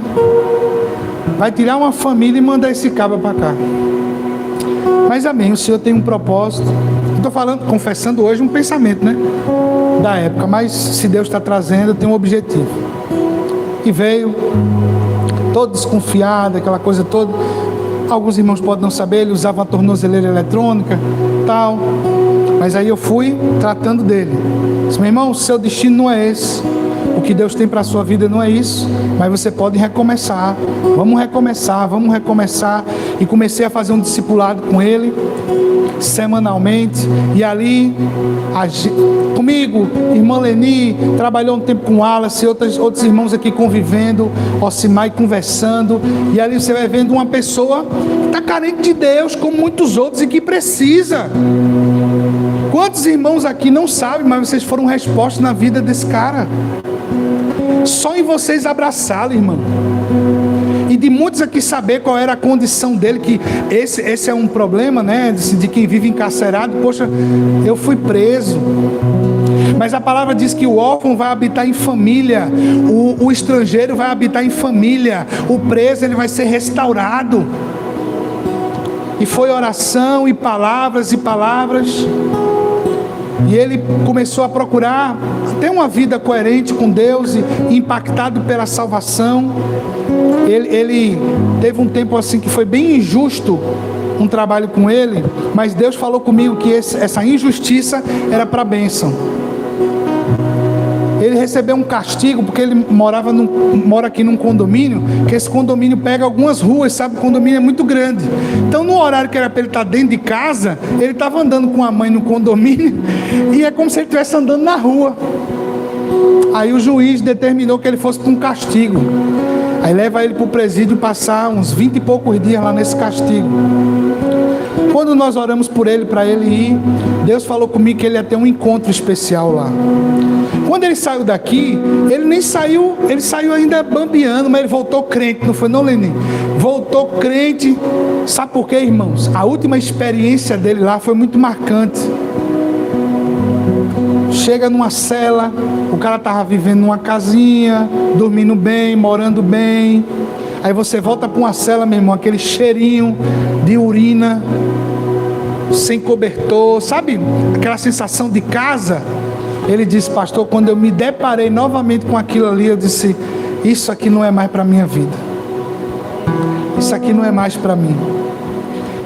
vai tirar uma família e mandar esse cabra para cá. Mas amém, o Senhor tem um propósito. Estou falando, confessando hoje um pensamento, né? Da época, mas se Deus está trazendo, tem um objetivo. E veio, todo desconfiado, aquela coisa toda. Alguns irmãos podem não saber, ele usava uma tornozeleira eletrônica, tal. Mas aí eu fui tratando dele. Disse, meu irmão, seu destino não é esse. O que Deus tem para a sua vida não é isso, mas você pode recomeçar. Vamos recomeçar. E comecei a fazer um discipulado com ele, semanalmente. E ali, comigo, irmã Leni, trabalhou um tempo com o Wallace, outros irmãos aqui convivendo, Ocimai conversando. E ali você vai vendo uma pessoa que está carente de Deus, como muitos outros, e que precisa. Quantos irmãos aqui não sabem, mas vocês foram respostas na vida desse cara? Só em vocês abraçá-lo, irmão. E de muitos aqui saber qual era a condição dele, que esse é um problema, né? De quem vive encarcerado. Poxa, eu fui preso. Mas a palavra diz que o órfão vai habitar em família, o estrangeiro vai habitar em família, o preso ele vai ser restaurado. E foi oração e palavras. E ele começou a procurar ter uma vida coerente com Deus e impactado pela salvação. Ele teve um tempo assim que foi bem injusto um trabalho com ele, mas Deus falou comigo que essa injustiça era para bênção. Ele recebeu um castigo porque ele mora aqui num condomínio, que esse condomínio pega algumas ruas, sabe? O condomínio é muito grande. Então no horário que era para ele estar dentro de casa, ele estava andando com a mãe no condomínio e é como se ele estivesse andando na rua. Aí o juiz determinou que ele fosse para um castigo. Aí leva ele para o presídio passar uns 20 e poucos dias lá nesse castigo. Quando nós oramos por ele, para ele ir, Deus falou comigo que ele ia ter um encontro especial lá. Quando ele saiu daqui, ele nem saiu, ele saiu ainda bambeando, mas ele voltou crente, não foi não, Lenin? Voltou crente. Sabe por quê, irmãos? A última experiência dele lá foi muito marcante. Chega numa cela, o cara estava vivendo numa casinha, dormindo bem, morando bem. Aí você volta para uma cela, meu irmão, aquele cheirinho de urina, sem cobertor, sabe? Aquela sensação de casa. Ele disse, pastor, quando eu me deparei novamente com aquilo ali, eu disse, isso aqui não é mais para a minha vida. Isso aqui não é mais para mim.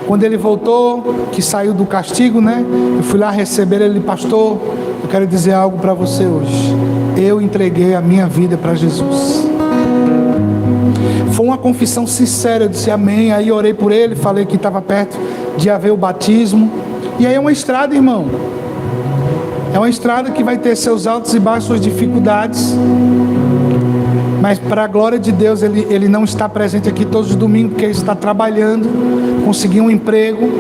Quando ele voltou, que saiu do castigo, né? Eu fui lá receber ele, pastor, eu quero dizer algo para você hoje. Eu entreguei a minha vida para Jesus. Foi uma confissão sincera, eu disse amém. Aí orei por ele, falei que estava perto de haver o batismo. E aí é uma estrada, irmão. É uma estrada que vai ter seus altos e baixos, suas dificuldades. Mas para a glória de Deus, ele não está presente aqui todos os domingos, porque ele está trabalhando, conseguiu um emprego,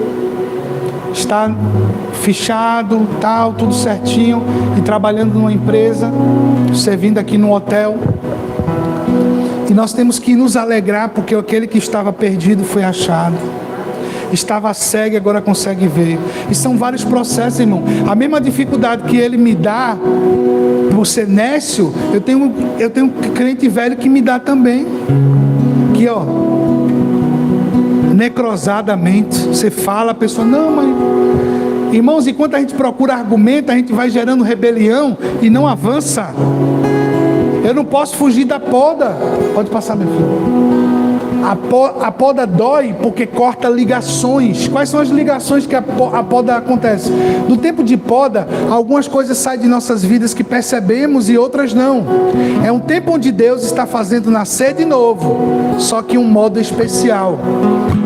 está fichado, tal, tudo certinho, e trabalhando numa empresa, servindo aqui no hotel. E nós temos que nos alegrar, porque aquele que estava perdido foi achado. Estava cego e agora consegue ver. E são vários processos, irmão. A mesma dificuldade que ele me dá por ser nécio, eu tenho um crente velho que me dá também. Aqui, ó, necrosadamente. Você fala, a pessoa, não, mas... Irmãos, enquanto a gente procura argumento, a gente vai gerando rebelião e não avança. Eu não posso fugir da poda. Pode passar, meu filho. A poda dói porque corta ligações. Quais são as ligações que a poda acontece? No tempo de poda, algumas coisas saem de nossas vidas que percebemos e outras não. É um tempo onde Deus está fazendo nascer de novo, só que um modo especial.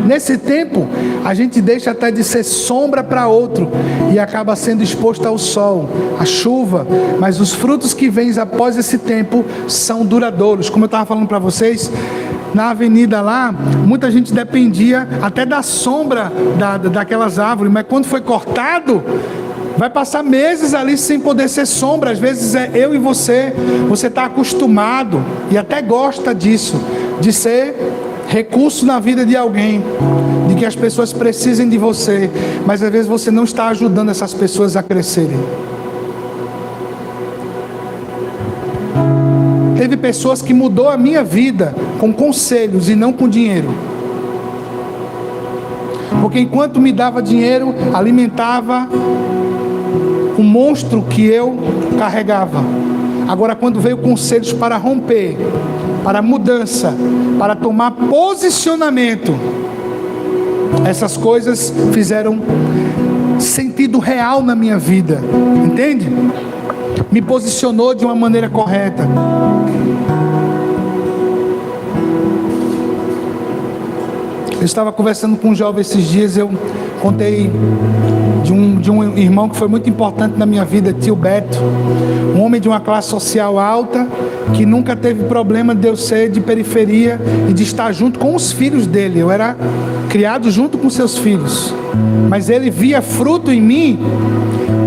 Nesse tempo, a gente deixa até de ser sombra para outro e acaba sendo exposto ao sol, à chuva, mas os frutos que vêm após esse tempo são duradouros. Como eu estava falando para vocês, na avenida lá, muita gente dependia até da sombra daquelas árvores, mas quando foi cortado, vai passar meses ali sem poder ser sombra. Às vezes é eu e você está acostumado e até gosta disso, de ser recurso na vida de alguém, de que as pessoas precisem de você, mas às vezes você não está ajudando essas pessoas a crescerem. Teve pessoas que mudou a minha vida com conselhos e não com dinheiro. Porque enquanto me dava dinheiro, alimentava o monstro que eu carregava. Agora, quando veio conselhos para romper, para mudança, para tomar posicionamento, essas coisas fizeram sentido real na minha vida. Entende? Me posicionou de uma maneira correta. Eu estava conversando com um jovem esses dias, eu contei de um irmão que foi muito importante na minha vida, tio Beto, um homem de uma classe social alta, que nunca teve problema de eu ser de periferia e de estar junto com os filhos dele. Eu era criado junto com seus filhos, mas ele via fruto em mim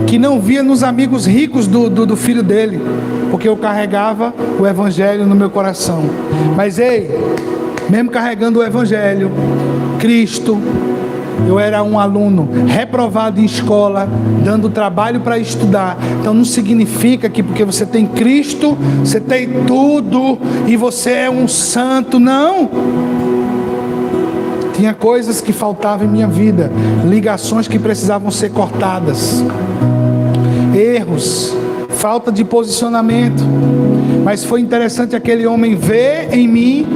que não via nos amigos ricos do filho dele, porque eu carregava o evangelho no meu coração. Mas ei, mesmo carregando o evangelho, Cristo, eu era um aluno reprovado em escola, dando trabalho para estudar. Então não significa que porque você tem Cristo, você tem tudo e você é um santo. Não. Tinha coisas que faltavam em minha vida, ligações que precisavam ser cortadas, erros, falta de posicionamento. Mas foi interessante aquele homem ver em mim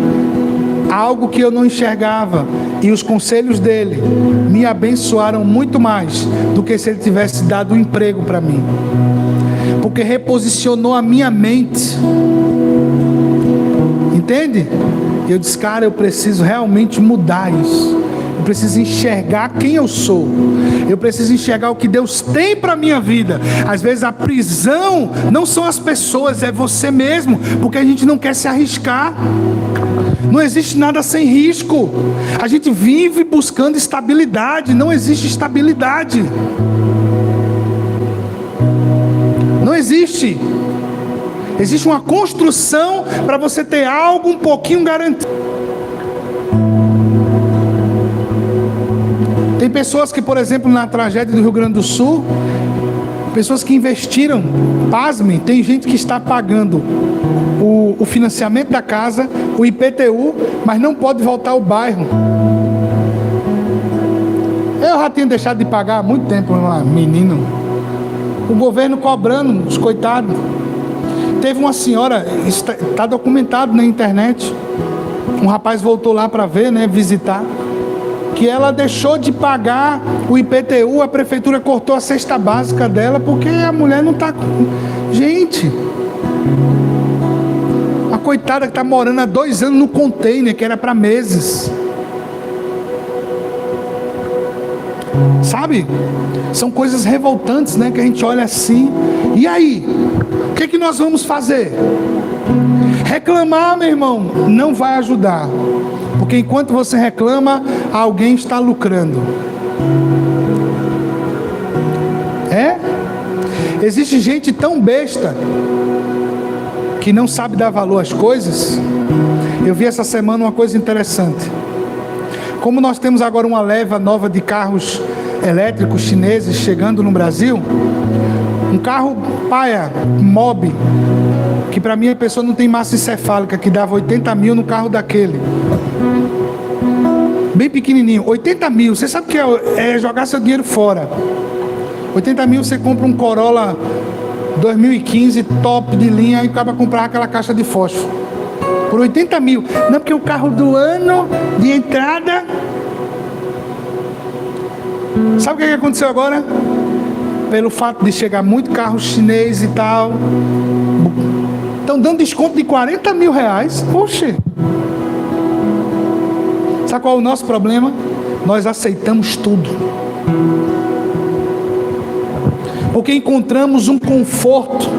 algo que eu não enxergava, e os conselhos dele me abençoaram muito mais do que se ele tivesse dado um emprego para mim, porque reposicionou a minha mente. Entende? Eu disse, cara, eu preciso realmente mudar isso. Eu preciso enxergar quem eu sou. Eu preciso enxergar o que Deus tem para a minha vida. Às vezes a prisão não são as pessoas, é você mesmo, porque a gente não quer se arriscar. Não existe nada sem risco. A gente vive buscando estabilidade. Não existe estabilidade. Não existe. Existe uma construção para você ter algo um pouquinho garantido. Tem pessoas que, por exemplo, na tragédia do Rio Grande do Sul, pessoas que investiram, pasmem, tem gente que está pagando o financiamento da casa, o IPTU, mas não pode voltar ao bairro. Eu já tinha deixado de pagar há muito tempo, menino. O governo cobrando, os coitados. Teve uma senhora, está documentado na internet, um rapaz voltou lá para ver, visitar, que ela deixou de pagar o IPTU, a prefeitura cortou a cesta básica dela, porque a mulher não está... Gente, a coitada que está morando há 2 anos no container, que era para meses. Sabe? São coisas revoltantes, que a gente olha assim. E aí? O que nós vamos fazer? Reclamar, meu irmão, não vai ajudar. Porque enquanto você reclama, alguém está lucrando. Existe gente tão besta que não sabe dar valor às coisas. Eu vi essa semana uma coisa interessante. Como nós temos agora uma leva nova de carros elétricos chineses chegando no Brasil, um carro paia, mob, que para mim a pessoa não tem massa encefálica, que dava 80 mil no carro daquele, bem pequenininho, 80 mil, você sabe o que é jogar seu dinheiro fora. 80 mil você compra um Corolla 2015, top de linha, e acaba comprar aquela caixa de fósforo por 80 mil. Não, porque o carro do ano de entrada. Sabe o que aconteceu agora? Pelo fato de chegar muito carro chinês e tal, estão dando desconto de 40 mil reais. Poxa, sabe qual é o nosso problema? Nós aceitamos tudo, porque encontramos um conforto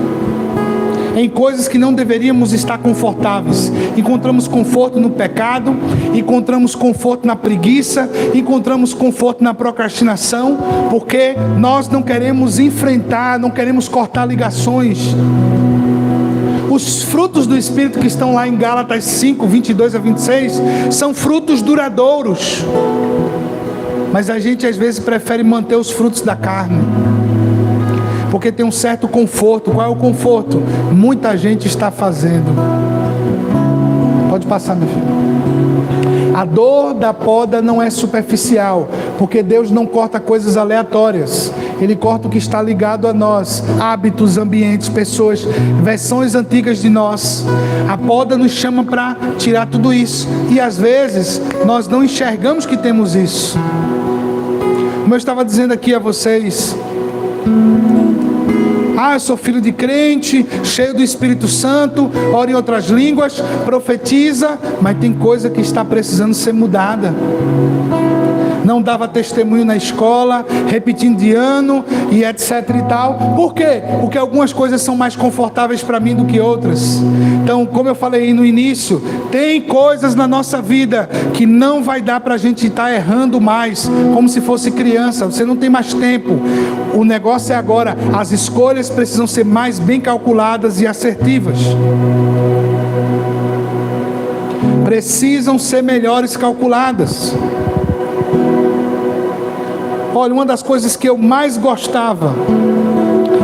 em coisas que não deveríamos estar confortáveis. Encontramos conforto no pecado, encontramos conforto na preguiça, encontramos conforto na procrastinação, porque nós não queremos enfrentar, não queremos cortar ligações. Os frutos do Espírito que estão lá em Gálatas 5, 22 a 26, são frutos duradouros, mas a gente às vezes prefere manter os frutos da carne, porque tem um certo conforto. Qual é o conforto? Muita gente está fazendo. Pode passar, meu filho. A dor da poda não é superficial, porque Deus não corta coisas aleatórias. Ele corta o que está ligado a nós: hábitos, ambientes, pessoas, versões antigas de nós. A poda nos chama para tirar tudo isso, e às vezes nós não enxergamos que temos isso. Como eu estava dizendo aqui a vocês, eu sou filho de crente, cheio do Espírito Santo, ora em outras línguas, profetiza, mas tem coisa que está precisando ser mudada. Não dava testemunho na escola, repetindo de ano e etc e tal. Por quê? Porque algumas coisas são mais confortáveis para mim do que outras. Então, como eu falei no início, tem coisas na nossa vida que não vai dar para a gente estar errando mais, como se fosse criança. Você não tem mais tempo. O negócio é agora. As escolhas precisam ser mais bem calculadas e assertivas. Precisam ser melhores calculadas. Olha, uma das coisas que eu mais gostava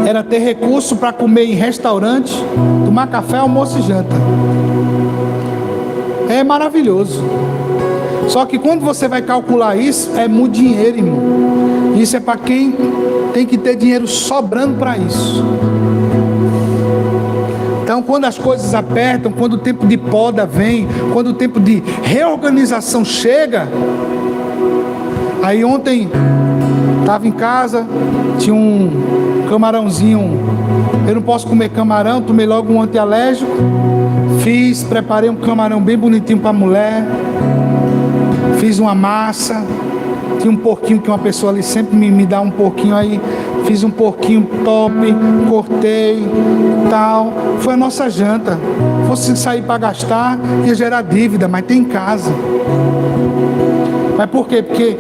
era ter recurso para comer em restaurante, tomar café, almoço e janta. É maravilhoso. Só que quando você vai calcular isso, é muito dinheiro, irmão. Isso é para quem tem que ter dinheiro sobrando para isso. Então, quando as coisas apertam, quando o tempo de poda vem, quando o tempo de reorganização chega. Aí ontem estava em casa, tinha um camarãozinho. Eu não posso comer camarão, tomei logo um antialérgico. Preparei um camarão bem bonitinho para a mulher. Fiz uma massa. Tinha um porquinho que uma pessoa ali sempre me dá um porquinho, aí fiz um porquinho top, cortei, tal. Foi a nossa janta. Fosse sair para gastar, ia gerar dívida, mas tem em casa. Mas por quê? Porque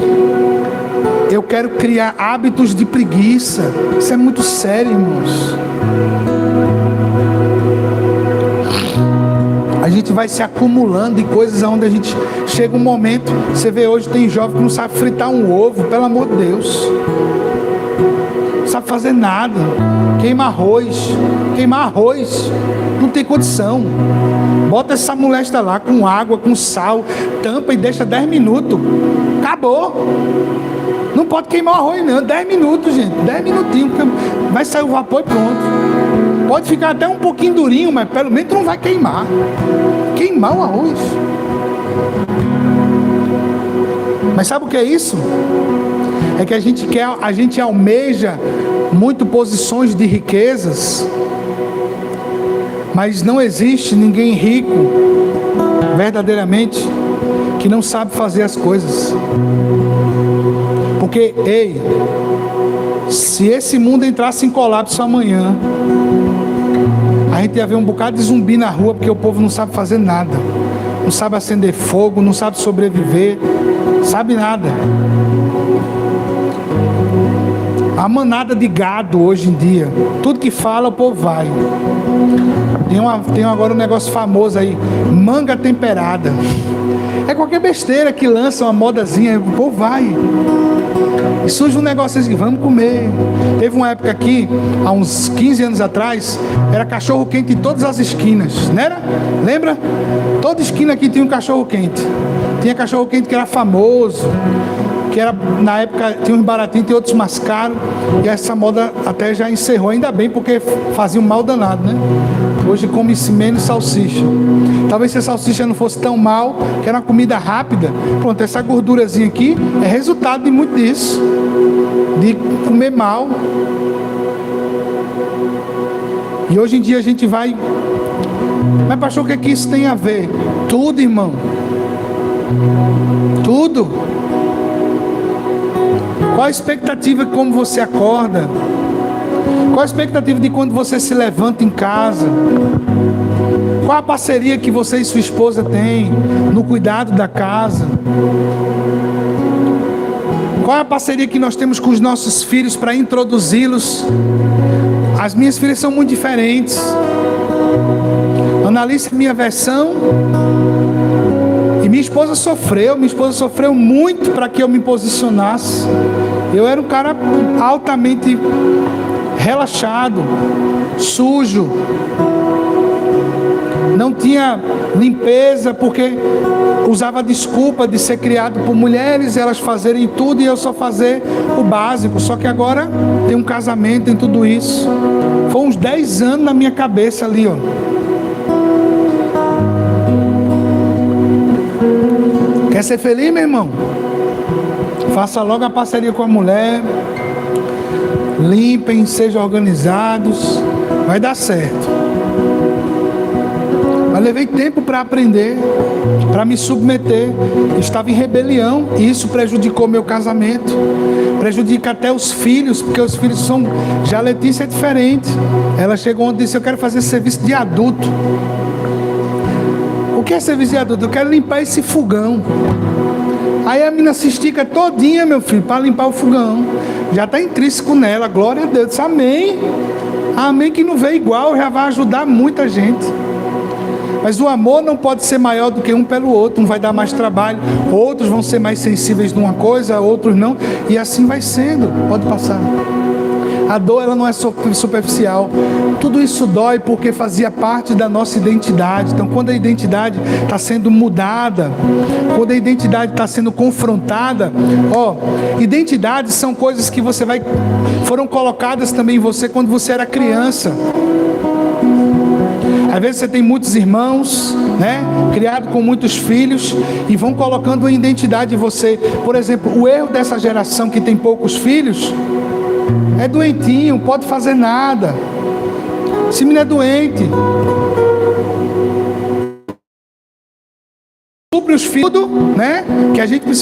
eu quero criar hábitos de preguiça. Isso é muito sério, irmãos. A gente vai se acumulando em coisas onde a gente chega um momento. Você vê hoje, tem jovem que não sabe fritar um ovo, pelo amor de Deus. Não sabe fazer nada. Queimar arroz. Não tem condição. Bota essa molesta lá com água, com sal, tampa e deixa 10 minutos. Acabou. Não pode queimar o arroz não. 10 minutos, gente. 10 minutinhos. Vai sair o vapor e pronto. Pode ficar até um pouquinho durinho, mas pelo menos não vai queimar. Queimar o arroz. Mas sabe o que é isso? É que a gente almeja muito posições de riquezas, mas não existe ninguém rico, verdadeiramente, que não sabe fazer as coisas. Porque, se esse mundo entrasse em colapso amanhã, a gente ia ver um bocado de zumbi na rua, porque o povo não sabe fazer nada. Não sabe acender fogo, não sabe sobreviver, sabe nada. A manada de gado hoje em dia, tudo que fala o povo vai. Tem agora um negócio famoso aí, manga temperada. É qualquer besteira que lança uma modazinha, o povo vai. E surge um negócio assim, vamos comer. Teve uma época aqui, há uns 15 anos atrás, era cachorro quente em todas as esquinas, não era? Lembra? Toda esquina aqui tinha um cachorro quente. Tinha cachorro quente que era famoso, que era, na época tinha uns baratinhos, tem outros mais caros, e essa moda até já encerrou, ainda bem, porque fazia um mal danado, né? Hoje come-se menos salsicha. Talvez se a salsicha não fosse tão mal, que era uma comida rápida. Pronto, essa gordurazinha aqui é resultado de muito disso, de comer mal. E hoje em dia a gente vai... Mas pastor, o que é que isso tem a ver? Tudo, irmão. Tudo. Qual a expectativa de como você acorda? Qual a expectativa de quando você se levanta em casa? Qual a parceria que você e sua esposa têm no cuidado da casa? Qual é a parceria que nós temos com os nossos filhos para introduzi-los? As minhas filhas são muito diferentes. Analise minha versão. E minha esposa sofreu muito para que eu me posicionasse. Eu era um cara altamente relaxado, sujo, não tinha limpeza, porque usava a desculpa de ser criado por mulheres, elas fazerem tudo e eu só fazer o básico. Só que agora tem um casamento, tem tudo isso. Foi uns 10 anos na minha cabeça ali, ó. Quer ser feliz, meu irmão? Faça logo a parceria com a mulher. Limpem, sejam organizados. Vai dar certo. Mas levei tempo para aprender, para me submeter. Estava em rebelião e isso prejudicou meu casamento. Prejudica até os filhos, porque os filhos são... Já a Letícia é diferente. Ela chegou ontem e disse: eu quero fazer serviço de adulto. O que é serviço de adulto? Eu quero limpar esse fogão. Aí a menina se estica todinha, meu filho, para limpar o fogão. Já está intrínseco nela, glória a Deus. Disse, amém. Amém, que não vê igual, já vai ajudar muita gente. Mas o amor não pode ser maior do que um pelo outro. Um vai dar mais trabalho, outros vão ser mais sensíveis de uma coisa, outros não. E assim vai sendo. Pode passar. A dor, ela não é superficial. Tudo isso dói porque fazia parte da nossa identidade. Então, quando a identidade está sendo mudada, quando a identidade está sendo confrontada, identidades são coisas que foram colocadas também em você quando você era criança. Às vezes você tem muitos irmãos, né? Criado com muitos filhos, e vão colocando uma identidade em você. Por exemplo, o erro dessa geração que tem poucos filhos é doentinho, pode fazer nada. Esse menino é doente. Supre os filhos, né? Que a gente precisa.